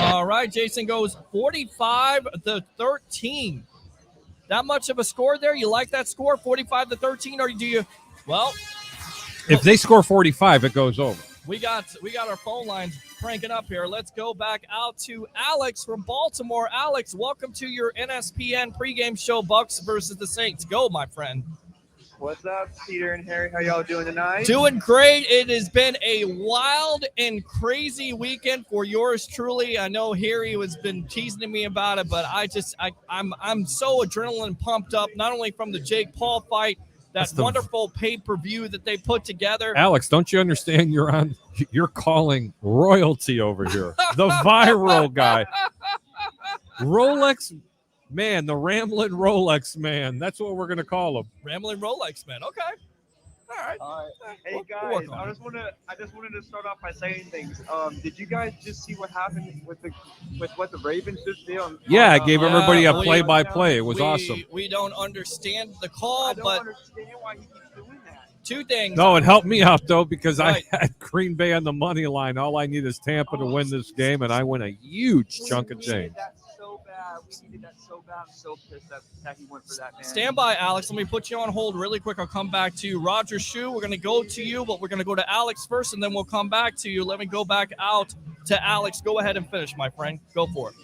All right, Jason goes 45-13. That much of a score there? You like that score, 45-13, or do you? Well, if they score 45, it goes over. we got our phone lines cranking up here. Let's go back out to Alex from Baltimore. Alex, welcome to your NSPN pregame show, Bucs versus the Saints. Go, my friend. What's up, Peter and Harry? How y'all doing tonight? Doing great. It has been a wild and crazy weekend for yours truly. I know Harry has been teasing me about it, but I'm so adrenaline pumped up, not only from the Jake Paul fight, that wonderful pay-per-view that they put together. Alex, don't you understand you're calling royalty over here? The viral guy. Rolex man, the Rambling Rolex man. That's what we're going to call him. Rambling Rolex man. Okay. All right. Hey guys, I just wanted to start off by saying things. Did you guys just see what happened with what the Ravens just did? I gave everybody a play-by-play. It was awesome. We don't understand the call, I don't but understand why he keeps doing that. Two things. No, it helped me out though because Right. I had Green Bay on the money line. All I need is Tampa to win this game, and I win a huge chunk of change. We needed that so bad. I'm so pissed that he went for that, man. Stand by, Alex. Let me put you on hold really quick. I'll come back to you. Roger Shue, we're going to go to you, but we're going to go to Alex first, and then we'll come back to you. Let me go back out to Alex. Go ahead and finish, my friend. Go for it.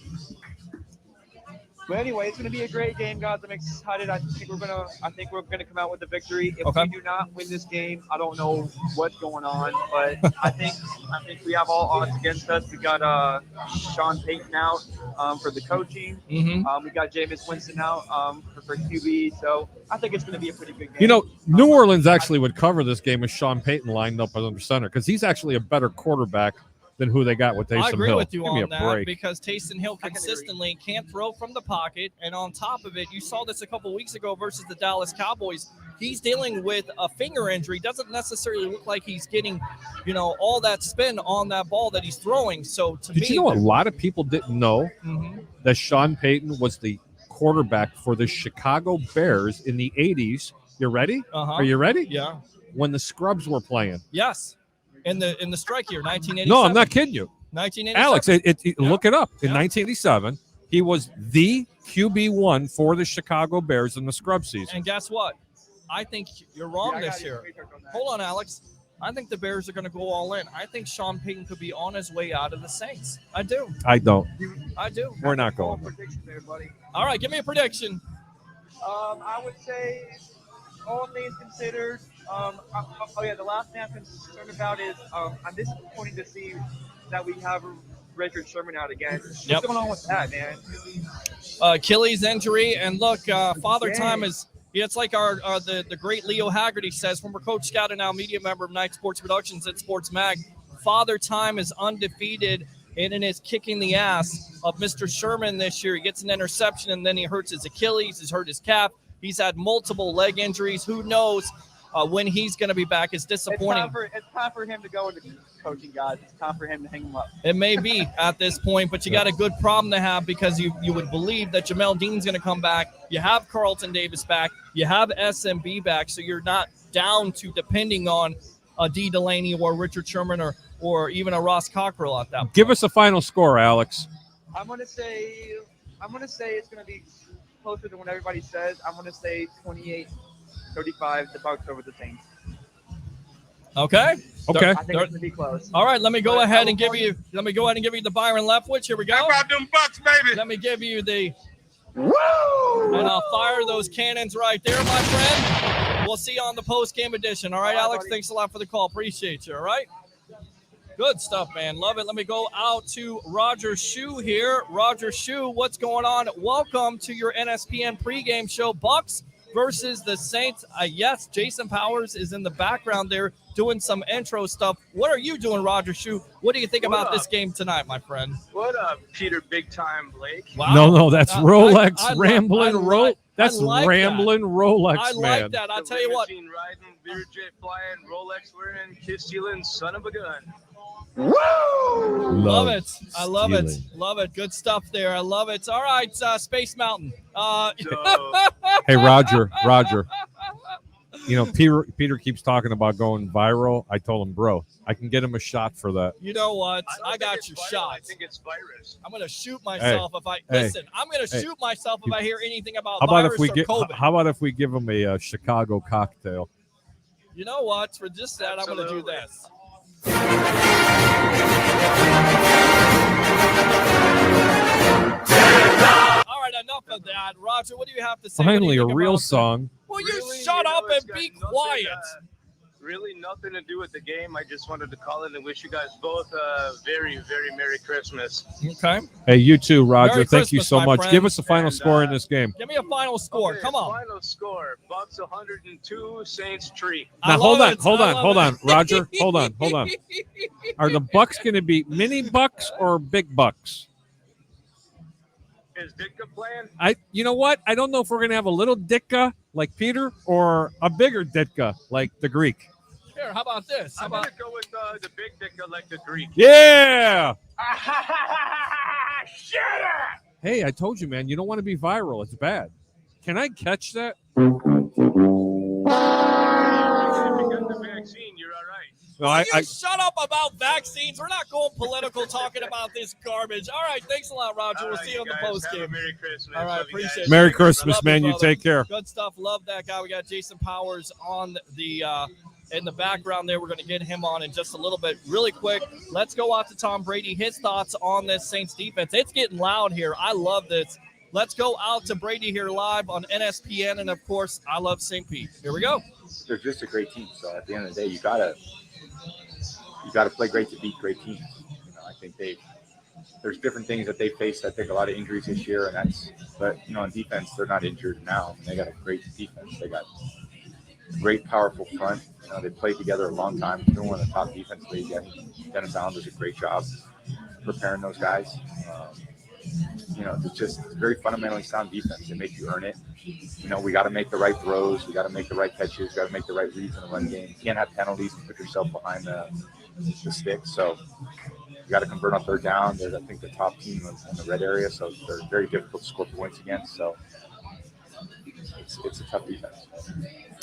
But anyway, it's going to be a great game, guys. I'm excited. I think we're gonna come out with a victory. If Okay. we do not win this game, I don't know what's going on, but I think we have all odds against us. We got Sean Payton out for the coaching. Mm-hmm. We got Jameis Winston out for QB. So I think it's going to be a pretty good game. You know, New Orleans actually would cover this game with Sean Payton lined up under center because he's actually a better quarterback than who they got with Taysom Hill. I agree with you Give me on a that break. because Taysom Hill consistently can't throw from the pocket. And on top of it, you saw this a couple weeks ago versus the Dallas Cowboys. He's dealing with a finger injury. Doesn't necessarily look like he's getting, all that spin on that ball that he's throwing. So to me, Did you know a lot of people didn't know that Sean Payton was the quarterback for the Chicago Bears in the 80s? You ready? Are you ready? Yeah. When the Scrubs were playing. Yes. In the strike year, 1987. No, I'm not kidding you. 1987. Alex, look it up. In 1987, he was the QB1 for the Chicago Bears in the scrub season. And guess what? I think you're wrong this year. Hold on, Alex. I think the Bears are going to go all in. I think Sean Payton could be on his way out of the Saints. I do. I don't. I do. We're not going. Prediction there, buddy. All right, give me a prediction. I would say, all things considered, the last thing I'm concerned about is I'm disappointed to see that we have Richard Sherman out again. What's going on with that, man? Achilles injury, and look, Father Time is. It's like the great Leo Haggerty says, former coach, scout, and now media member of Night Sports Productions at Sports Mag. Father Time is undefeated and it is kicking the ass of Mr. Sherman this year. He gets an interception and then he hurts his Achilles. He's hurt his calf. He's had multiple leg injuries. Who knows when he's going to be back? It's disappointing. It's time for him to go into coaching, guys. It's time for him to hang him up. It may be at this point, but you got a good problem to have because you would believe that Jamel Dean's going to come back. You have Carlton Davis back. You have SMB back, so you're not down to depending on a D. Delaney or Richard Sherman or even a Ross Cockrell at that point. Give us a final score, Alex. I'm gonna say it's gonna be closer than what everybody says. I'm gonna say 28-35, the Bucs over the Saints. Okay. Okay. I think it's going to be close. All right, let me go ahead and give you the Byron Leftwich. Here we go. How about them Bucs, baby? Let me give you the and I'll fire those cannons right there, my friend. We'll see you on the post-game edition. All right, Alex, thanks a lot for the call. Appreciate you, all right? Good stuff, man. Love it. Let me go out to Roger Shue here. Roger Shue, what's going on? Welcome to your NSPN pregame show. Bucs versus the Saints. Yes, Jason Powers is in the background there doing some intro stuff. What are you doing, Roger Shue? What do you think about this game tonight, my friend? What up, Peter Big Time Blake? Wow. No, that's Rolex Rolex, Rolex, I man. like that. I'll tell you what. Riding, beer jet flying, Rolex wearing, kiss stealing, son of a gun. Love it. I love it. Love it. Good stuff there. I love it. All right, Space Mountain. Hey, Roger. You know, Peter keeps talking about going viral. I told him, bro, I can get him a shot for that. You know what? I got your shot. I think it's virus. I'm going to shoot myself if I listen. I'm going to shoot myself if I hear anything about virus or COVID. How about if we give him a Chicago cocktail? You know what? For just that, I'm going to do this. All right, enough of that. Roger, what do you have to say? Finally, a real song. Will you shut up and be quiet? Really nothing to do with the game. I just wanted to call in and wish you guys both a very, very Merry Christmas. Okay. Hey, you too, Roger. Merry Thank you Christmas, so my much. friend. Give us a final score in this game. Give me a final score. Okay, Come on. Final score: Bucs 102, Saints 3. Now hold on, Roger. Hold on. Are the Bucs going to be mini Bucs or big Bucs? Is Ditka playing? You know what? I don't know if we're going to have a little Ditka like Peter or a bigger Ditka like the Greek. Here, how about this? I'm going to go with the big Ditka like the Greek. Yeah. Shut up! Hey, I told you, man. You don't want to be viral. It's bad. Can I catch that? If you got the vaccine, you're all right. No, Shut up about vaccines. We're not going political talking about this garbage. All right, thanks a lot, Roger. We'll see you on the post game. Merry Christmas. All right, appreciate it. Merry Christmas, man. You brother. take care. Good stuff. Love that guy. We got Jason Powers on the in the background there. We're going to get him on in just a little bit. Really quick, let's go out to Tom Brady. His thoughts on this Saints defense. It's getting loud here. I love this. Let's go out to Brady here live on NSPN, and of course, I love St. Pete. Here we go. They're just a great team. So at the end of the day, you gotta play great to beat great teams. You know, I think there's different things that they faced. I think a lot of injuries this year, but on defense, they're not injured now. They got a great defense. They got great, powerful front. You know, they played together a long time. They're one of the top defense league. I think Dennis Allen does a great job preparing those guys. It's just very fundamentally sound defense. They make you earn it. You know, we got to make the right throws. We got to make the right catches. We got to make the right reads in the run game. You can't have penalties and put yourself behind the stick. So you got to convert on third down. They're, I think, the top team in the red area, so they're very difficult to score points against. So it's a tough defense.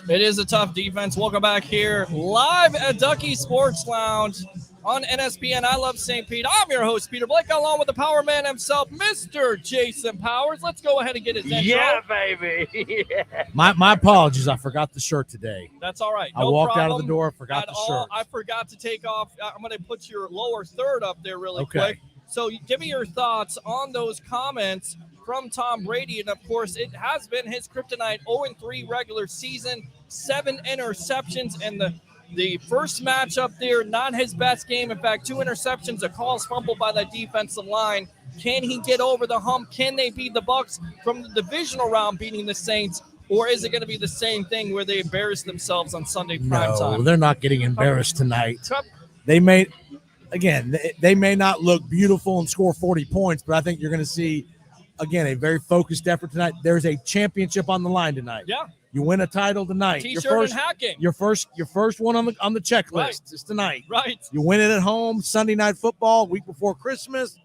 It is a tough defense. Welcome back here live at Ducky Sports Lounge on NSPN. I love St. Pete. I'm your host, Peter Blake, along with the power man himself, Mr. Jason Powers. Let's go ahead and get his intro. Yeah, baby. Yeah. My apologies. I forgot the shirt today. That's all right. I walked out of the door, forgot the shirt. I forgot to take off. I'm going to put your lower third up there really quick. So give me your thoughts on those comments from Tom Brady. And, of course, it has been his kryptonite, 0-3 regular season, 7 interceptions, and the first matchup there, not his best game. In fact, 2 interceptions, a calls fumbled by the defensive line. Can he get over the hump? Can they beat the Bucs from the divisional round beating the Saints? Or is it going to be the same thing where they embarrass themselves on Sunday primetime? No, they're not getting embarrassed tonight. They may not look beautiful and score 40 points, but I think you're going to see, again, a very focused effort tonight. There's a championship on the line tonight. Yeah. You win a title tonight. T-shirt and hacking. Your first one on the checklist. Right. Is tonight. Right. You win it at home. Sunday night football, week before Christmas.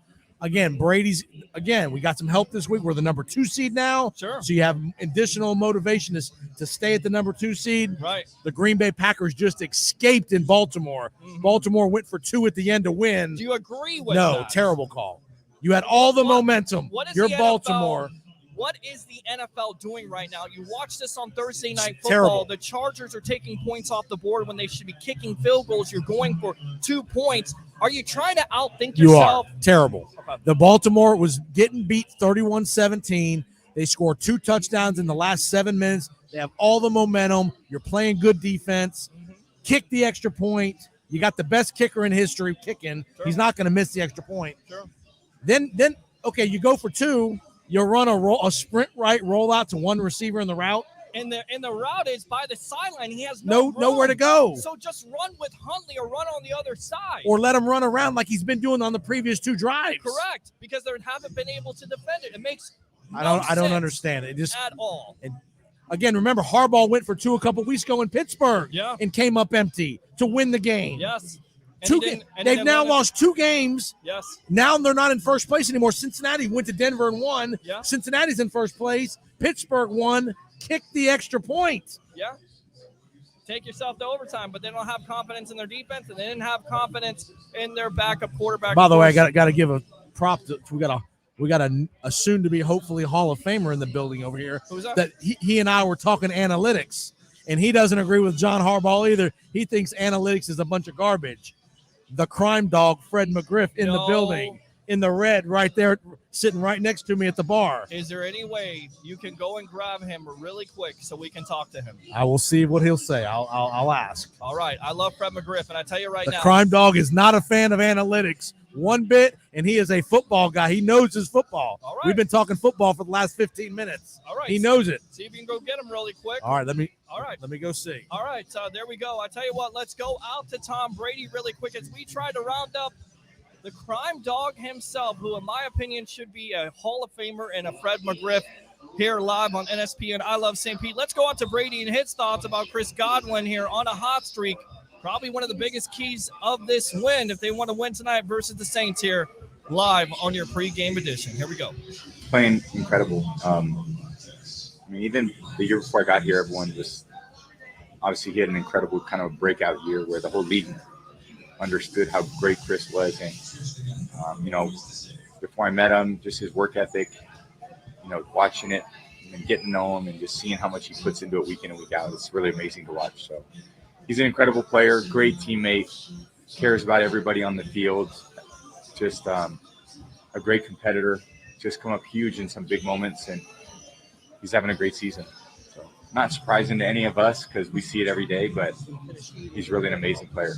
Again, we got some help this week. We're the number 2 seed now. Sure. So you have additional motivation to stay at the number 2 seed. Right. The Green Bay Packers just escaped in Baltimore. Mm-hmm. Baltimore went for 2 at the end to win. Do you agree with that? that? No, terrible call. You had all the momentum. What is You're the Baltimore. what is the NFL doing right now? You watch this on Thursday Night Football. Terrible. The Chargers are taking points off the board when they should be kicking field goals. You're going for 2 points. Are you trying to outthink You yourself? are terrible. Okay. The Baltimore was getting beat 31-17. They scored 2 touchdowns in the last 7 minutes. They have all the momentum. You're playing good defense. Kick the extra point. You got the best kicker in history kicking. Sure. He's not going to miss the extra point. Sure. Then okay, you go for 2. You run a sprint right rollout to one receiver in the route. And the route is by the sideline. He has no Nowhere to go. So just run with Huntley or run on the other side. Or let him run around like he's been doing on the previous 2 drives. Correct, because they haven't been able to defend it. It makes I don't sense understand it. Just at all. And again, remember Harbaugh went for 2 a couple weeks ago in Pittsburgh and came up empty to win the game. Yes. They've now lost 2 games. Yes. Now they're not in first place anymore. Cincinnati went to Denver and won. Yeah. Cincinnati's in first place. Pittsburgh won. Kicked the extra point. Yeah. Take yourself to overtime, but they don't have confidence in their defense, and they didn't have confidence in their backup quarterback. By the way, I got to give a prop to we got a soon to be hopefully Hall of Famer in the building over here. Who's that? He and I were talking analytics, and he doesn't agree with John Harbaugh either. He thinks analytics is a bunch of garbage. The crime dog, Fred Mcgriff, in the building, in the red, right there, sitting right next to me at the bar. Is there any way you can go and grab him really quick so we can talk to him? I will see what he'll say. I'll ask. All right. I love Fred Mcgriff, and I tell you right now. The crime dog is not a fan of analytics one bit, and he is a football guy. He knows his football. All right. We've been talking football for the last 15 minutes. All right. He knows it. See if you can go get him really quick. All right, let me go see. All right, there we go. I tell you what, let's go out to Tom Brady really quick as we try to round up the crime dog himself, who in my opinion should be a Hall of Famer and a Fred Mcgriff, here live on NSPN. I love St. Pete. Let's go out to Brady and his thoughts about Chris Godwin here on a hot streak. Probably one of the biggest keys of this win if they want to win tonight versus the Saints here live on your pregame edition. Here we go. Playing incredible. I mean, even the year before I got here, everyone just obviously he had an incredible kind of breakout year where the whole league understood how great Chris was. And, before I met him, just his work ethic, watching it and getting to know him and just seeing how much he puts into it week in and week out. It's really amazing to watch. So he's an incredible player, great teammate, cares about everybody on the field, just a great competitor, just come up huge in some big moments, and he's having a great season. So not surprising to any of us because we see it every day, but he's really an amazing player.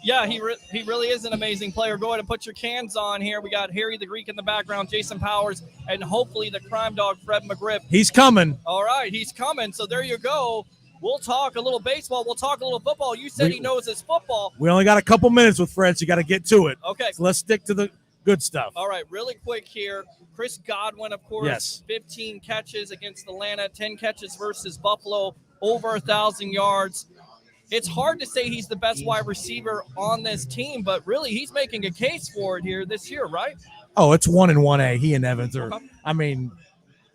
Yeah, he really is an amazing player. Go ahead and put your cans on here. We got Harry the Greek in the background, Jason Powers, and hopefully the crime dog, Fred Mcgriff. He's coming. All right, he's coming. So there you go. We'll talk a little baseball. We'll talk a little football. You said he knows his football. We only got a couple minutes with Fred, so you got to get to it. Okay. So let's stick to the good stuff. All right, really quick here. Chris Godwin, of course, Yes. 15 catches against Atlanta, 10 catches versus Buffalo, over 1,000 yards. It's hard to say he's the best wide receiver on this team, but really he's making a case for it here this year, right? Oh, it's 1 and 1A. He and Evans are. I mean,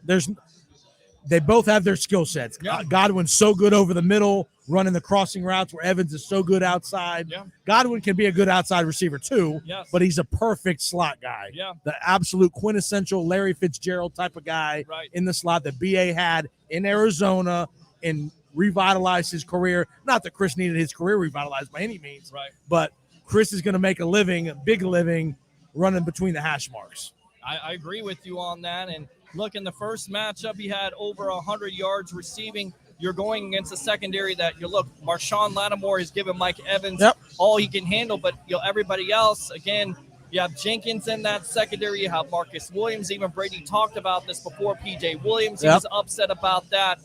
they both have their skill sets. Yeah. Godwin's so good over the middle, running the crossing routes, where Evans is so good outside. Yeah. Godwin can be a good outside receiver too, Yes. but he's a perfect slot guy. Yeah. The absolute quintessential Larry Fitzgerald type of guy in the slot that BA had in Arizona and revitalized his career. Not that Chris needed his career revitalized by any means, right? But Chris is going to make a big living running between the hash marks. I agree with you on that. And look, in the first matchup, he had over 100 yards receiving. You're going against a secondary that Marshawn Lattimore has given Mike Evans all he can handle, but everybody else, again, you have Jenkins in that secondary. You have Marcus Williams. Even Brady talked about this before. PJ Williams, he was upset about that.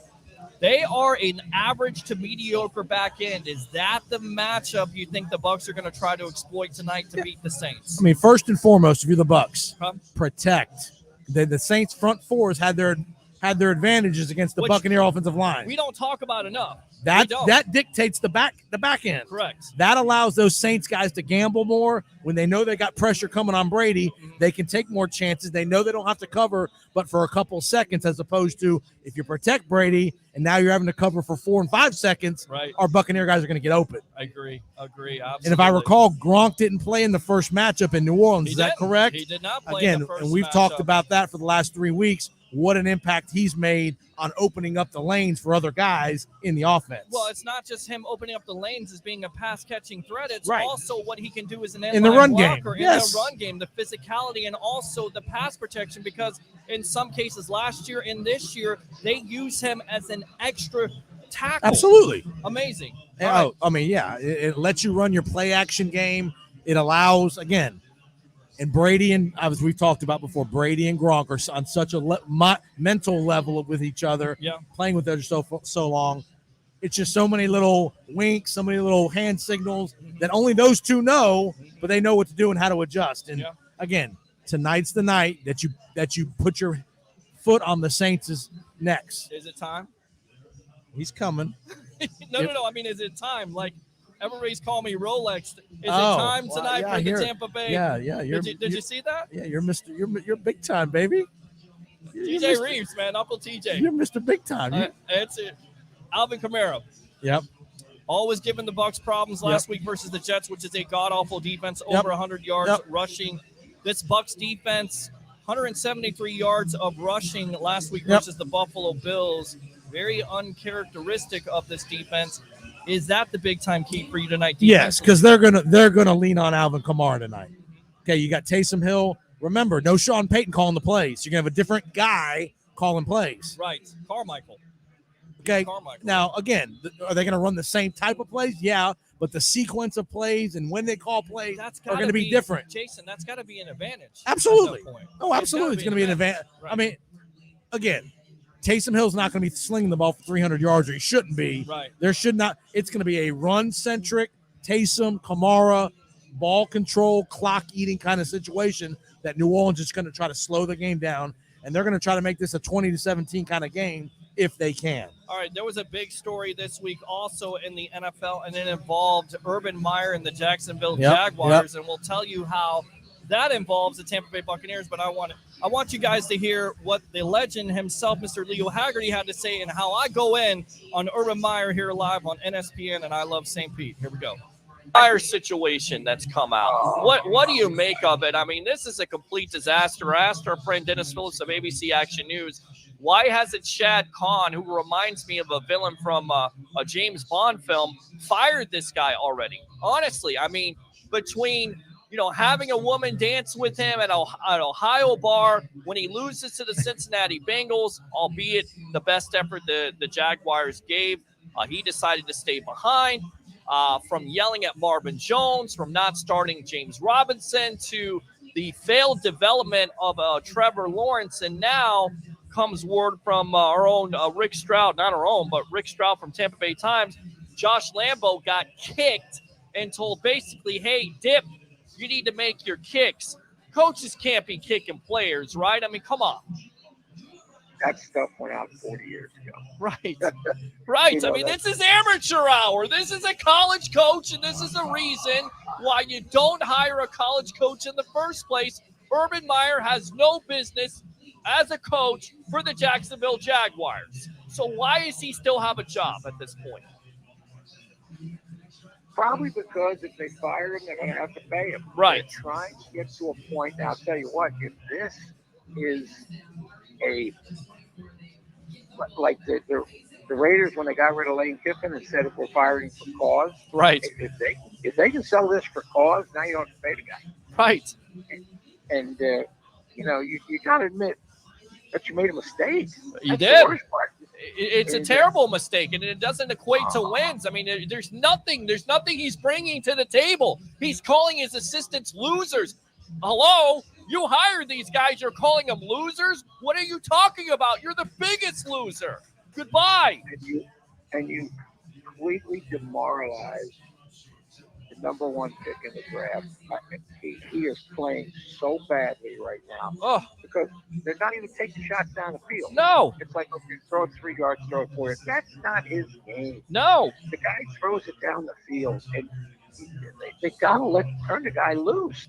They are an average to mediocre back end. Is that the matchup you think the Bucs are going to try to exploit tonight to beat the Saints? I mean, first and foremost, if you're the Bucs, protect. The Saints front fours had their had their advantages against the Which Buccaneer offensive line. We don't talk about enough. That dictates the back end. Correct. That allows those Saints guys to gamble more. When they know they got pressure coming on Brady, they can take more chances. They know they don't have to cover but for a couple seconds, as opposed to if you protect Brady and now you're having to cover for 4 and 5 seconds, right, our Buccaneer guys are going to get open. I agree. Absolutely. And if I recall, Gronk didn't play in the first matchup in New Orleans. Is that correct? He did not play Again, in the first and we've matchup. talked about that for the last 3 weeks. What an impact he's made on opening up the lanes for other guys in the offense. Well, it's not just him opening up the lanes as being a pass-catching threat. It's Right. also what he can do as an In the run game. blocker, Yes. in the run game, the physicality, and also the pass protection, because in some cases last year and this year, they use him as an extra tackle. Absolutely. Amazing. Oh, I mean, yeah, it lets you run your play action game. It allows, again, and Brady and as we've talked about before, Brady and Gronk are on such a mental level with each other, playing with each other so long. It's just so many little winks, so many little hand signals that only those two know, but they know what to do and how to adjust. And again, tonight's the night that you put your foot on the Saints' necks. Is it time? He's coming. No. I mean, is it time? Like, everybody's calling me Rolex. Is it time tonight for the Tampa Bay? Yeah. Did you see that? Yeah, you're big time, baby. TJ Reeves, man, Uncle TJ. You're Mr. Big Time. It's it. Alvin Kamara. Yep. Always giving the Bucs problems last week versus the Jets, which is a god-awful defense, over 100 yards rushing. This Bucs defense, 173 yards of rushing last week versus the Buffalo Bills. Very uncharacteristic of this defense. Is that the big-time key for you tonight? Yes, because they're gonna lean on Alvin Kamara tonight. Okay, you got Taysom Hill. Remember, no Sean Payton calling the plays. You're gonna have a different guy calling plays. Right, Carmichael. Okay. Now, again, are they going to run the same type of plays? Yeah, but the sequence of plays and when they call plays are going to be different. Jason, that's got to be an advantage. Absolutely. Oh, absolutely. It's going to be an advantage. Right. I mean, again, Taysom Hill's not going to be slinging the ball for 300 yards, or he shouldn't be. Right. There should not. It's going to be a run-centric, Taysom, Kamara, ball control, clock-eating kind of situation that New Orleans is going to try to slow the game down, and they're going to try to make this a 20-17 kind of game if they can. All right, there was a big story this week also in the NFL, and it involved Urban Meyer and the Jacksonville Jaguars, and we'll tell you how that involves the Tampa Bay Buccaneers. But I want you guys to hear what the legend himself, Mr. Leo Haggerty, had to say, and how I go in on Urban Meyer here live on NSPN, and I love St. Pete. Here we go. Meyer situation that's come out. What do you make of it? I mean, this is a complete disaster. I asked our friend Dennis Phillips of ABC Action News, why hasn't Shad Khan, who reminds me of a villain from a James Bond film, fired this guy already? Honestly, I mean, between having a woman dance with him at an Ohio bar when he loses to the Cincinnati Bengals, albeit the best effort the Jaguars gave, he decided to stay behind. From yelling at Marvin Jones, from not starting James Robinson, to the failed development of Trevor Lawrence, and now comes word from our own Rick Stroud, not our own, but Rick Stroud from Tampa Bay Times. Josh Lambo got kicked and told basically, hey, Dip, you need to make your kicks. Coaches can't be kicking players, right? I mean, come on. That stuff went out 40 years ago. Right. Right. I mean, this is amateur hour. This is a college coach, and this is the reason why you don't hire a college coach in the first place. Urban Meyer has no business as a coach for the Jacksonville Jaguars. So why does he still have a job at this point? Probably because if they fire him, they're going to have to pay him. Right. They're trying to get to a point. Now, I'll tell you what, if this is like the Raiders when they got rid of Lane Kiffin and said if we're firing for cause. Right. If they can sell this for cause, now you don't have to pay the guy. Right. And you got to admit that you made a mistake. You That's did. The worst part. It's a terrible mistake, and it doesn't equate to wins. I mean, there's nothing he's bringing to the table. He's calling his assistants losers. Hello? You hired these guys. You're calling them losers? What are you talking about? You're the biggest loser. Goodbye. And you completely demoralize the number 1 pick in the draft. He is playing so badly right now. Oh, because they're not even taking shots down the field. No. It's like, okay, throw it 3 yards, throw it 4 yards. That's not his game. No. The guy throws it down the field, and they gotta turn the guy loose.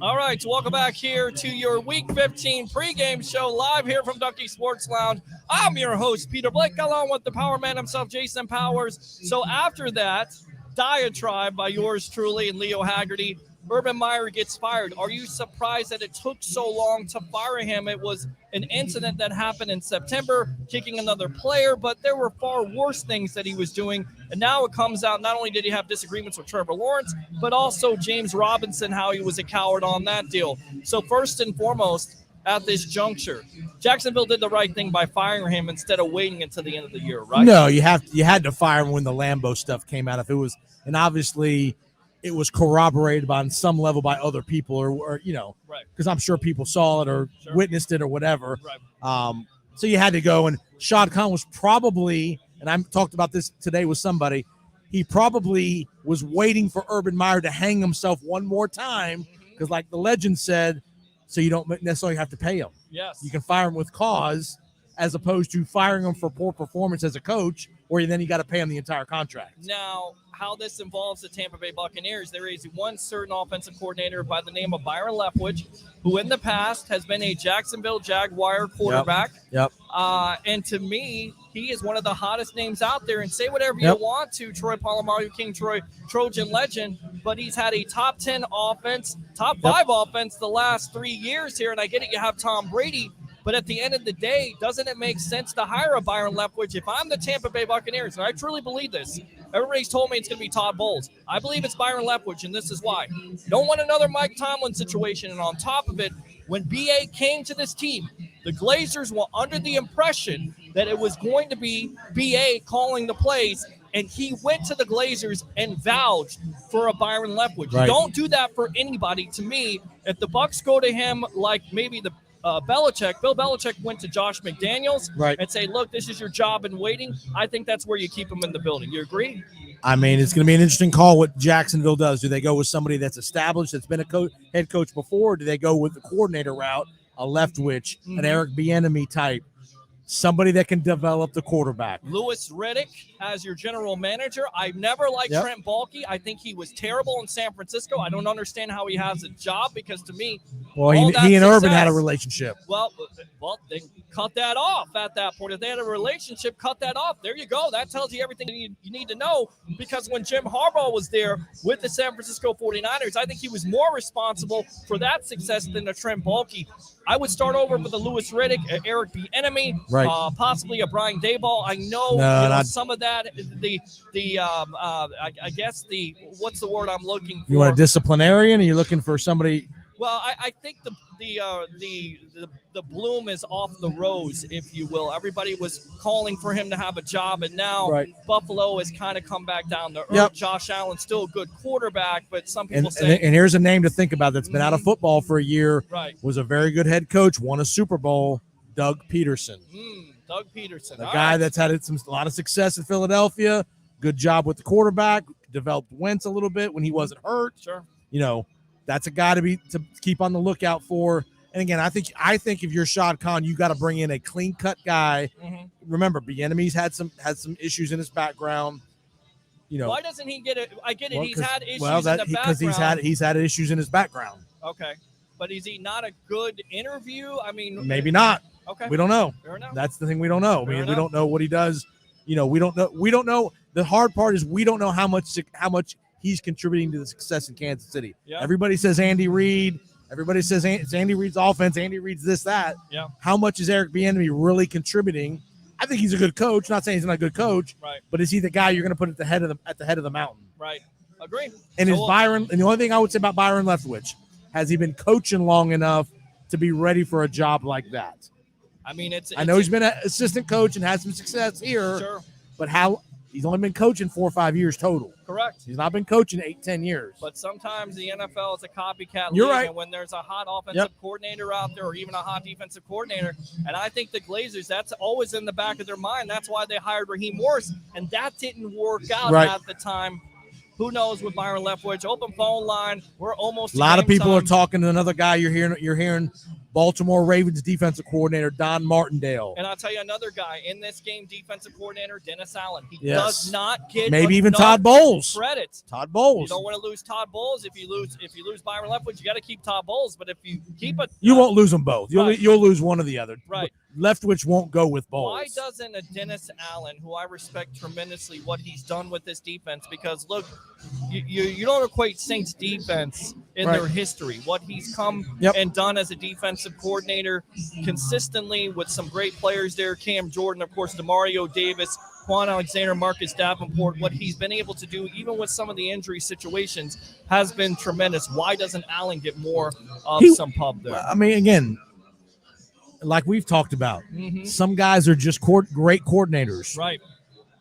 All right, so welcome back here to your Week 15 pregame show live here from Ducky Sports Lounge. I'm your host, Peter Blake, along with the power man himself, Jason Powers. So after that diatribe by yours truly and Leo Haggerty, Urban Meyer gets fired. Are you surprised that it took so long to fire him? It was an incident that happened in September, kicking another player, but there were far worse things that he was doing. And now it comes out, not only did he have disagreements with Trevor Lawrence, but also James Robinson, how he was a coward on that deal. So first and foremost, at this juncture, Jacksonville did the right thing by firing him instead of waiting until the end of the year, right? No, you had to fire him when the Lambeau stuff came out. If it was, and obviously it was corroborated on some level by other people, or you know, right? Because I'm sure people saw it or witnessed it or whatever. Right. So you had to go, and Shad Khan was probably, and I talked about this today with somebody, he probably was waiting for Urban Meyer to hang himself one more time, because like the legend said, so you don't necessarily have to pay him. Yes. You can fire him with cause, as opposed to firing him for poor performance as a coach, where then you got to pay him the entire contract. Now, how this involves the Tampa Bay Buccaneers, there is one certain offensive coordinator by the name of Byron Leftwich, who in the past has been a Jacksonville Jaguar quarterback. Yep. And to me, he is one of the hottest names out there. And say whatever Yep. you want to Troy Polamalu, King Troy, Trojan legend, but he's had a top 10 offense, top 5 offense the last 3 years here. And I get it, you have Tom Brady. But at the end of the day, doesn't it make sense to hire a Byron Leftwich? If I'm the Tampa Bay Buccaneers, and I truly believe this, everybody's told me it's going to be Todd Bowles. I believe it's Byron Leftwich, and this is why. You don't want another Mike Tomlin situation. And on top of it, when BA came to this team, the Glazers were under the impression that it was going to be BA calling the plays, and he went to the Glazers and vouched for a Byron Leftwich. Right. You don't do that for anybody. To me, if the Bucs go to him like maybe the Bill Belichick went to Josh McDaniels and say, look, this is your job in waiting. I think that's where you keep him in the building. You agree? I mean, it's going to be an interesting call what Jacksonville does. Do they go with somebody that's established, that's been a head coach before? Or do they go with the coordinator route, a Leftwich, an Eric Bieniemy type, somebody that can develop the quarterback? Louis Riddick as your general manager. I've never liked Trent Baalke. I think he was terrible in San Francisco. I don't understand how he has a job, because to me, Well, he and Urban had a relationship. Well, then cut that off at that point. If they had a relationship, cut that off. There you go. That tells you everything you need to know, because when Jim Harbaugh was there with the San Francisco 49ers, I think he was more responsible for that success than the Trent Baalke. I would start over with a Louis Riddick, Eric Bieniemy, possibly a Brian Daboll. I know, some of that, I guess what's the word I'm looking for? You want a disciplinarian, or you looking for somebody? Well, I think the bloom is off the rose, if you will. Everybody was calling for him to have a job, and now Buffalo has kind of come back down to earth. Josh Allen's still a good quarterback, but some people say. And here's a name to think about that's been out of football for a year. Right. Was a very good head coach, won a Super Bowl. Doug Peterson. Doug Peterson. The guy that's had a lot of success in Philadelphia. Good job with the quarterback. Developed Wentz a little bit when he wasn't hurt. Sure. You know, that's a guy to keep on the lookout for. And again, I think if you're Shad Khan, you got to bring in a clean cut guy. Remember, Bieniemy's had some issues in his background. You know, why doesn't he get it? I get it. He's had issues in the background. Because he's had issues in his background. Okay, but is he not a good interview? I mean, maybe not. Okay, we don't know. Fair enough. That's the thing, we don't know. We don't know what he does. You know, we don't know. The hard part is we don't know how much he's contributing to the success in Kansas City. Yeah. Everybody says Andy Reid. Everybody says it's Andy Reid's offense. Andy Reid's this, that. Yeah. How much is Eric Bieniemy really contributing? I think he's a good coach. Not saying he's not a good coach. Right. But is he the guy you're going to put at the head of the mountain? Right. Agree. And is Byron? And the only thing I would say about Byron Leftwich, has he been coaching long enough to be ready for a job like that? I mean, I know he's been an assistant coach and had some success here. Sure. But he's only been coaching 4 or 5 years total. Correct. He's not been coaching 8-10 years. But sometimes the NFL is a copycat You're league, right. and when there's a hot offensive coordinator out there, or even a hot defensive coordinator, and I think the Glazers, that's always in the back of their mind. That's why they hired Raheem Morris, and that didn't work out at the time. Who knows with Byron Leftwich? Open phone line. We're almost. A lot of people time. are talking to another guy. You're hearing Baltimore Ravens defensive coordinator Don Martindale. And I'll tell you another guy in this game, defensive coordinator Dennis Allen. He Yes. does not get Maybe even enough Todd Bowles. credit. Todd Bowles. You don't want to lose Todd Bowles. If you lose Byron Leftwich, you got to keep Todd Bowles. But if you keep it, You won't lose them both. Right. You'll lose one or the other. Right. Leftwich won't go with Bowles. Why doesn't a Dennis Allen, who I respect tremendously, what he's done with this defense? Because look, you don't equate Saints defense in Right. their history. What he's come Yep. and done as a defensive coordinator consistently with some great players there, Cam Jordan, of course, DeMario Davis, Quan Alexander, Marcus Davenport, what he's been able to do, even with some of the injury situations, has been tremendous. Why doesn't Allen get more of some pub there? I mean, again, like we've talked about, Mhm. some guys are just great coordinators. Right.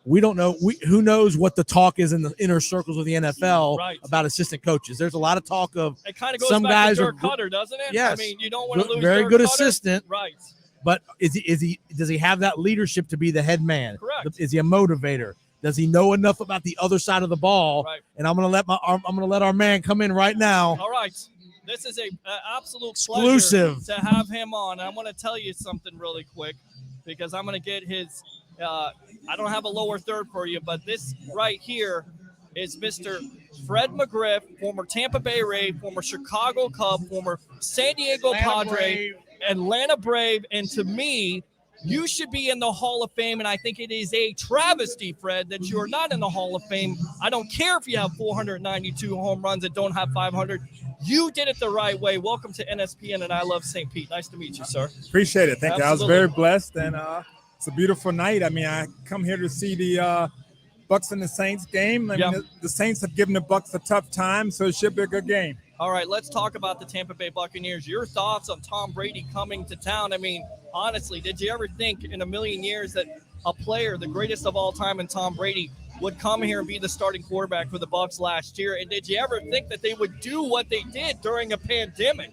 We don't know. Who knows what the talk is in the inner circles of the NFL Right. about assistant coaches. There's a lot of talk of It kind of goes some back guys to are Dirk Cutter, doesn't it? Yes. I mean, you don't want to lose very Dirk good Cutter. assistant. Right. But does he have that leadership to be the head man? Correct. Is he a motivator? Does he know enough about the other side of the ball? Right. And I'm gonna let our man come in right now. All right. This is a absolute Exclusive. pleasure to have him on. I'm going to tell you something really quick because I'm going to get his I don't have a lower third for you, but this right here is Mr. Fred Mcgriff, former Tampa Bay Ray, former Chicago Cub, former San Diego Padre, Atlanta Brave, and to me, you should be in the Hall of Fame, and I think it is a travesty, Fred, that you are not in the Hall of Fame. I don't care if you have 492 home runs and don't have 500. You did it the right way. Welcome to NSPN, and I love St. Pete. Nice to meet you, sir. Appreciate it. Thank you. I was Absolutely. very blessed, and it's a beautiful night. I mean, I come here to see the Bucs and the Saints game. I mean, the Saints have given the Bucs a tough time, so it should be a good game. All right, let's talk about the Tampa Bay Buccaneers. Your thoughts on Tom Brady coming to town? I mean, honestly, did you ever think in a million years that a player, the greatest of all time in Tom Brady, would come here and be the starting quarterback for the Bucs last year? And did you ever think that they would do what they did during a pandemic?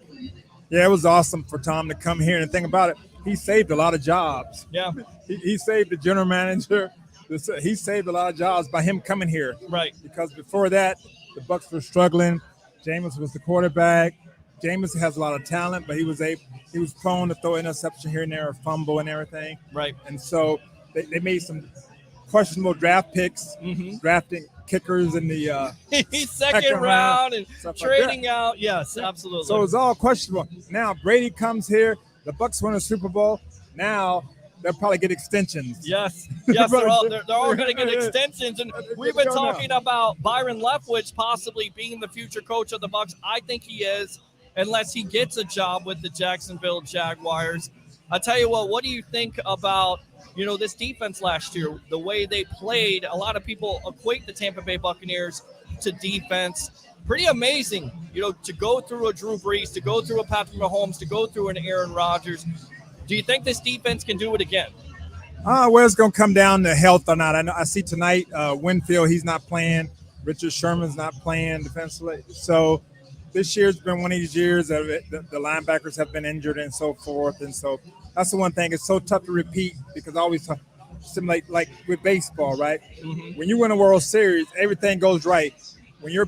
Yeah, it was awesome for Tom to come here. And think about it, he saved a lot of jobs. Yeah. He saved the general manager. He saved a lot of jobs by him coming here. Right. Because before that, the Bucs were struggling. Jameis was the quarterback. Jameis has a lot of talent, but he was prone to throw interception here and there, or fumble and everything. Right. And so they made some questionable draft picks, drafting kickers in the second round and stuff like trading that. out. Yes, absolutely. So it's all questionable. Now Brady comes here. The Bucs win a Super Bowl. Now they'll probably get extensions. Yes, they're all going to get extensions, and we've been talking about Byron Leftwich possibly being the future coach of the Bucs. I think he is, unless he gets a job with the Jacksonville Jaguars. I tell you what do you think about this defense last year? The way they played, a lot of people equate the Tampa Bay Buccaneers to defense. Pretty amazing, to go through a Drew Brees, to go through a Patrick Mahomes, to go through an Aaron Rodgers. Do you think this defense can do it again? Well, it's going to come down to health or not. I see tonight Winfield, he's not playing. Richard Sherman's not playing defensively. So this year's been one of these years that the linebackers have been injured and so forth. And so that's the one thing. It's so tough to repeat because I always simulate like with baseball, right? Mm-hmm. When you win a World Series, everything goes right. When you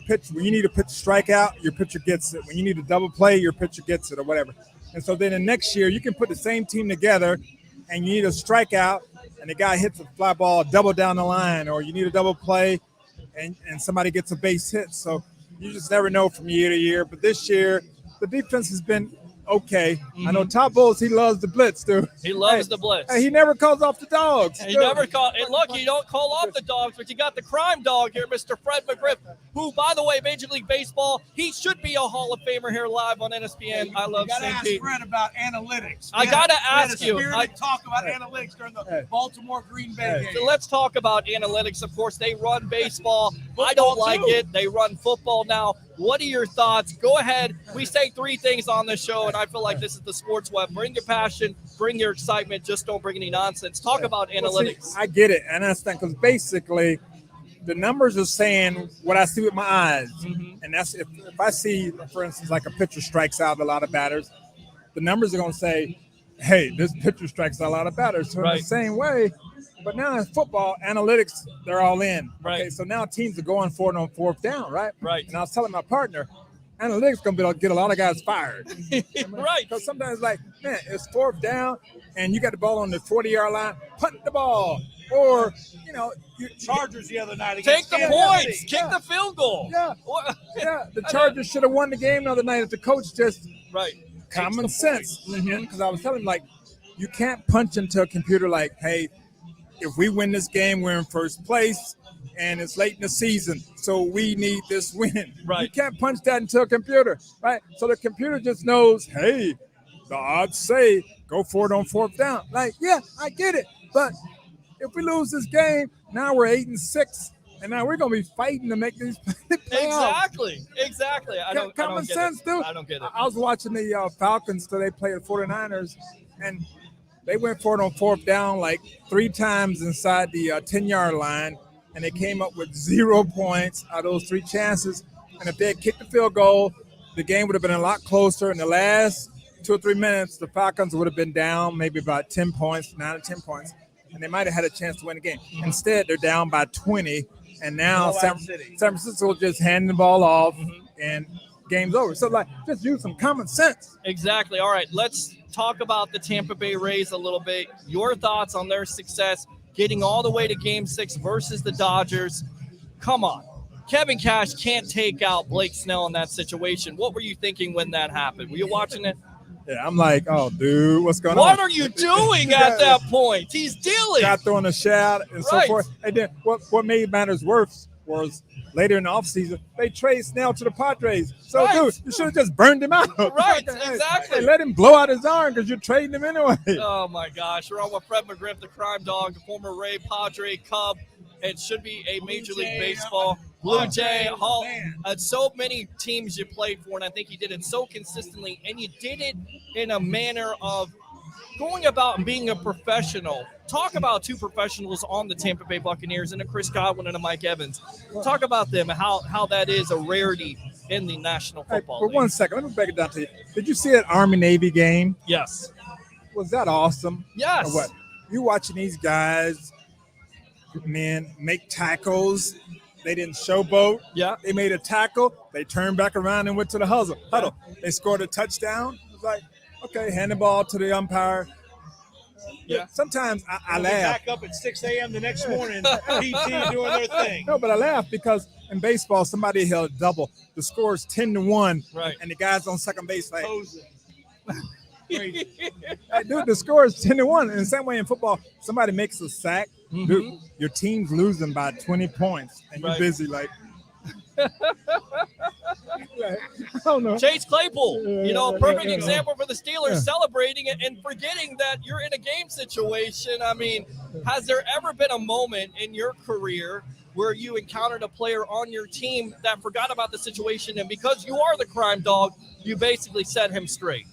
need a pitcher strikeout, your pitcher gets it. When you need a double play, your pitcher gets it or whatever. And so then the next year, you can put the same team together and you need a strikeout and the guy hits a fly ball double down the line, or you need a double play and somebody gets a base hit. So you just never know from year to year. But this year, the defense has been okay. Mm-hmm. I know Todd Bowles, he loves the blitz, dude. He loves the blitz. Hey, he never calls off the dogs. And you never call. And look, you don't call off the dogs, but you got the crime dog here, Mr. Fred Mcgriff, who, by the way, Major League Baseball, he should be a Hall of Famer here live on NSPN. I love St. Pete. Fred about analytics. I got to ask you. Talk about analytics during the Baltimore Green Bay game. So let's talk about analytics. Of course, they run baseball. I don't like it. They run football now. What are your thoughts? Go ahead. We say three things on this show, and I feel like this is the sports web. Bring your passion, bring your excitement. Just don't bring any nonsense. Talk about analytics. See, I get it, and I understand because basically the numbers are saying what I see with my eyes, and that's if I see, for instance, like a pitcher strikes out a lot of batters, the numbers are going to say, "Hey, this pitcher strikes out a lot of batters." So in the same way, But now in football, analytics, they're all in. Right. Okay, so now teams are going for it on fourth down, right? Right. And I was telling my partner, analytics going to get a lot of guys fired. Right. Because sometimes, like, man, it's fourth down, and you got the ball on the 40-yard line, punt the ball. Or, you know, Chargers the other night. Take the Kansas points. City. Kick the field goal. Yeah. The Chargers should have won the game the other night if the coach just common sense. Because I was telling him, like, you can't punch into a computer like, hey, if we win this game, we're in first place, and it's late in the season, so we need this win. Right. You can't punch that into a computer, right? So the computer just knows, hey, the odds say go for it on fourth down. Like, yeah, I get it, but if we lose this game, now we're 8-6, and now we're gonna be fighting to make these playoffs. Exactly. I don't get sense, it. dude. I don't get it. I was watching the Falcons today play the 49ers, and they went for it on fourth down like 3 times inside the 10-yard line, and they came up with 0 points out of those 3 chances. And if they had kicked the field goal, the game would have been a lot closer. In the last 2 or 3 minutes, the Falcons would have been down maybe about 10 points, 9 or 10 points, and they might have had a chance to win the game. Instead, they're down by 20, and now San Francisco just handing the ball off, and game's over. So, like, just use some common sense. Exactly. All right, let's talk about the Tampa Bay Rays a little bit. Your thoughts on their success getting all the way to Game 6 versus the Dodgers. Come on. Kevin Cash can't take out Blake Snell in that situation. What were you thinking when that happened? Were you watching it? Yeah, I'm like, oh, dude, what's going on? What are you doing at that point? He's dealing. Got throwing a shot and so forth. And then what made matters worse was later in the offseason, they trade Snell to the Padres. So, dude, you should have just burned him out. Right, exactly. Hey, let him blow out his arm because you're trading him anyway. Oh, my gosh. We're on with Fred Mcgriff, the crime dog, the former Ray, Padre, Cub. It should be a Major League Baseball. Blue Jay, Hall. So many teams you played for, and I think you did it so consistently, and you did it in a manner of going about and being a professional. Talk about 2 professionals on the Tampa Bay Buccaneers, and a Chris Godwin and a Mike Evans. Talk about them and how that is a rarity in the National Football For League. 1 second, let me break it down to you. Did you see that Army-Navy game? Yes. Was that awesome? Yes. Or what? You watching these guys, man, make tackles. They didn't showboat. Yeah. They made a tackle. They turned back around and went to the huddle. They scored a touchdown. It was like, okay, hand the ball to the umpire. Yeah. Sometimes I We'll be laugh. back up at 6 a.m. the next morning, PT doing their thing. No, but I laugh because in baseball, somebody held double. The score is 10-1, right? And the guy's on second base like, hey, dude, the score is 10-1. In the same way in football, somebody makes a sack, dude, your team's losing by 20 points, and you're busy like. I don't know. Chase Claypool, perfect example for the Steelers, celebrating it and forgetting that you're in a game situation. I mean, has there ever been a moment in your career where you encountered a player on your team that forgot about the situation, and because you are the crime dog, you basically set him straight?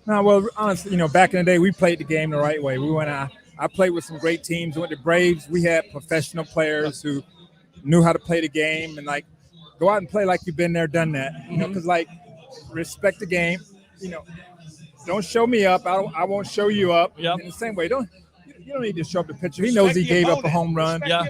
No, well, honestly, back in the day, we played the game the right way. We went out. I played with some great teams. Went to Braves. We had professional players who knew how to play the game and go out and play like you've been there, done that. Because respect the game. Don't show me up. I won't show you up. Yep. In the same way, you don't need to show up the pitcher. He knows he gave up a home run. Yeah.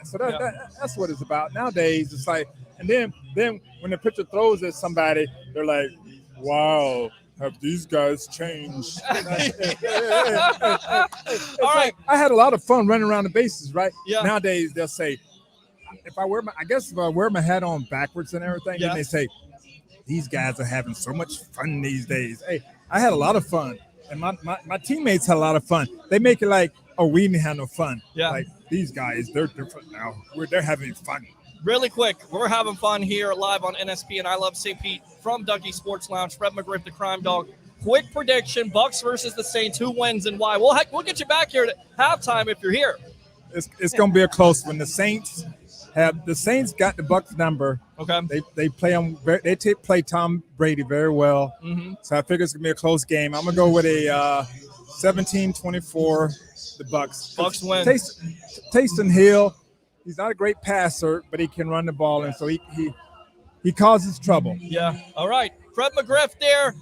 So that's what it's about nowadays. It's like, and then when the pitcher throws at somebody, they're like, "Wow, have these guys changed?" All right. I had a lot of fun running around the bases. Right. Yeah. Nowadays they'll say, if I wear my hat on backwards and everything, then they say, these guys are having so much fun these days. Hey, I had a lot of fun, and my teammates had a lot of fun. They make it like, oh, we didn't have no fun. Yeah. Like, these guys, they're different now. They're having fun. Really quick, we're having fun here live on NSPN. I Love St. Pete from Ducky Sports Lounge. Fred Mcgriff, the crime dog. Quick prediction, Bucs versus the Saints. Who wins and why? We'll get you back here at halftime if you're here. It's going to be a close one. The Saints got the Bucs number. Okay. They play them. They play Tom Brady very well. Mm-hmm. So I figure it's gonna be a close game. I'm gonna go with a 17-24. The Bucs. Bucs win. Taysom Hill. He's not a great passer, but he can run the ball, and so he causes trouble. Yeah. All right. Fred Mcgriff there,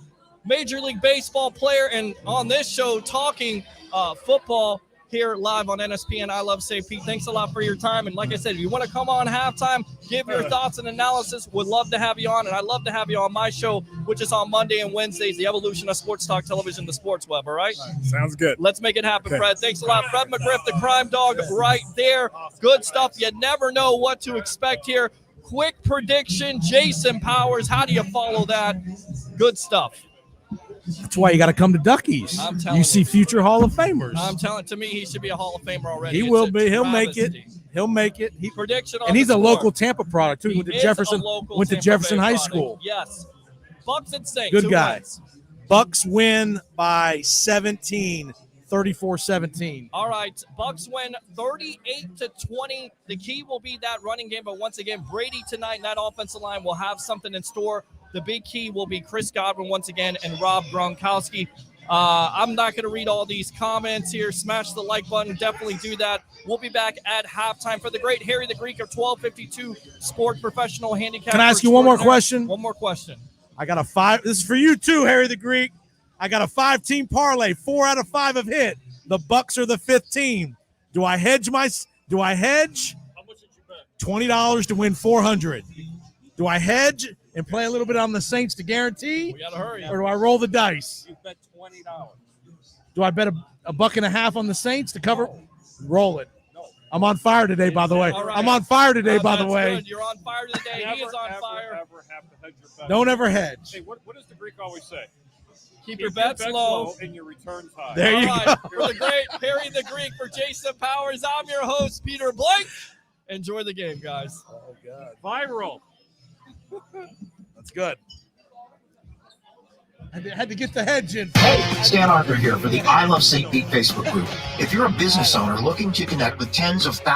Major League Baseball player, and on this show talking football. here live on NSPN. I love St. Pete. Thanks a lot for your time. And like I said, if you want to come on halftime, give your thoughts and analysis, would love to have you on. And I'd love to have you on my show, which is on Monday and Wednesdays, the evolution of sports talk television, the Sports Web. All right? Sounds good. Let's make it happen, Okay. Fred. Thanks a lot. Fred Mcgriff, the crime dog right there. Good stuff. You never know what to expect here. Quick prediction, Jason Powers. How do you follow that? Good stuff. That's why you got to come to Ducky's. I'm telling You see future Hall of Famers. I'm telling, to me, he should be a Hall of Famer already. He It's will a be. He'll make it. travesty. He'll make it. Prediction on And he's the a score. local Tampa product too. He went to is Jefferson. a local Went to Tampa Jefferson Bay High product. School. Yes. Bucs and Saints. Good Who guy. wins? Bucks win by 17, 34-17. All right. Bucs win 38-20. The key will be that running game, but once again, Brady tonight and that offensive line will have something in store. The big key will be Chris Godwin once again and Rob Gronkowski. I'm not going to read all these comments here. Smash the like button. Definitely do that. We'll be back at halftime for the great Harry the Greek of 1252 Sport Professional Handicap. Can I ask you one more question? One more question. I got a 5. This is for you too, Harry the Greek. I got a 5-team parlay. 4 out of 5 have hit. The Bucs are the 5th team. Do I hedge? How much did you bet? $20 to win $400. Do I hedge and play a little bit on the Saints to guarantee? We got to hurry. Or do I roll the dice? You bet $20. Do I bet a $1.50 on the Saints to cover? Roll it. I'm on fire today, by the way. All right. I'm on fire today, by the That's way. good. You're on fire today. He is on fire. Ever have to hedge your bet. Don't ever hedge. Hey, what does the Greek always say? Keep your bets low and your returns high. There you All go. right. For the great Harry the Greek, for Jason Powers, I'm your host, Peter Blank. Enjoy the game, guys. Oh, God. Viral. That's good. I had to get the hedge in. Hey, Stan Arthur here for the I Love St. Pete Facebook group. If you're a business owner looking to connect with tens of thousands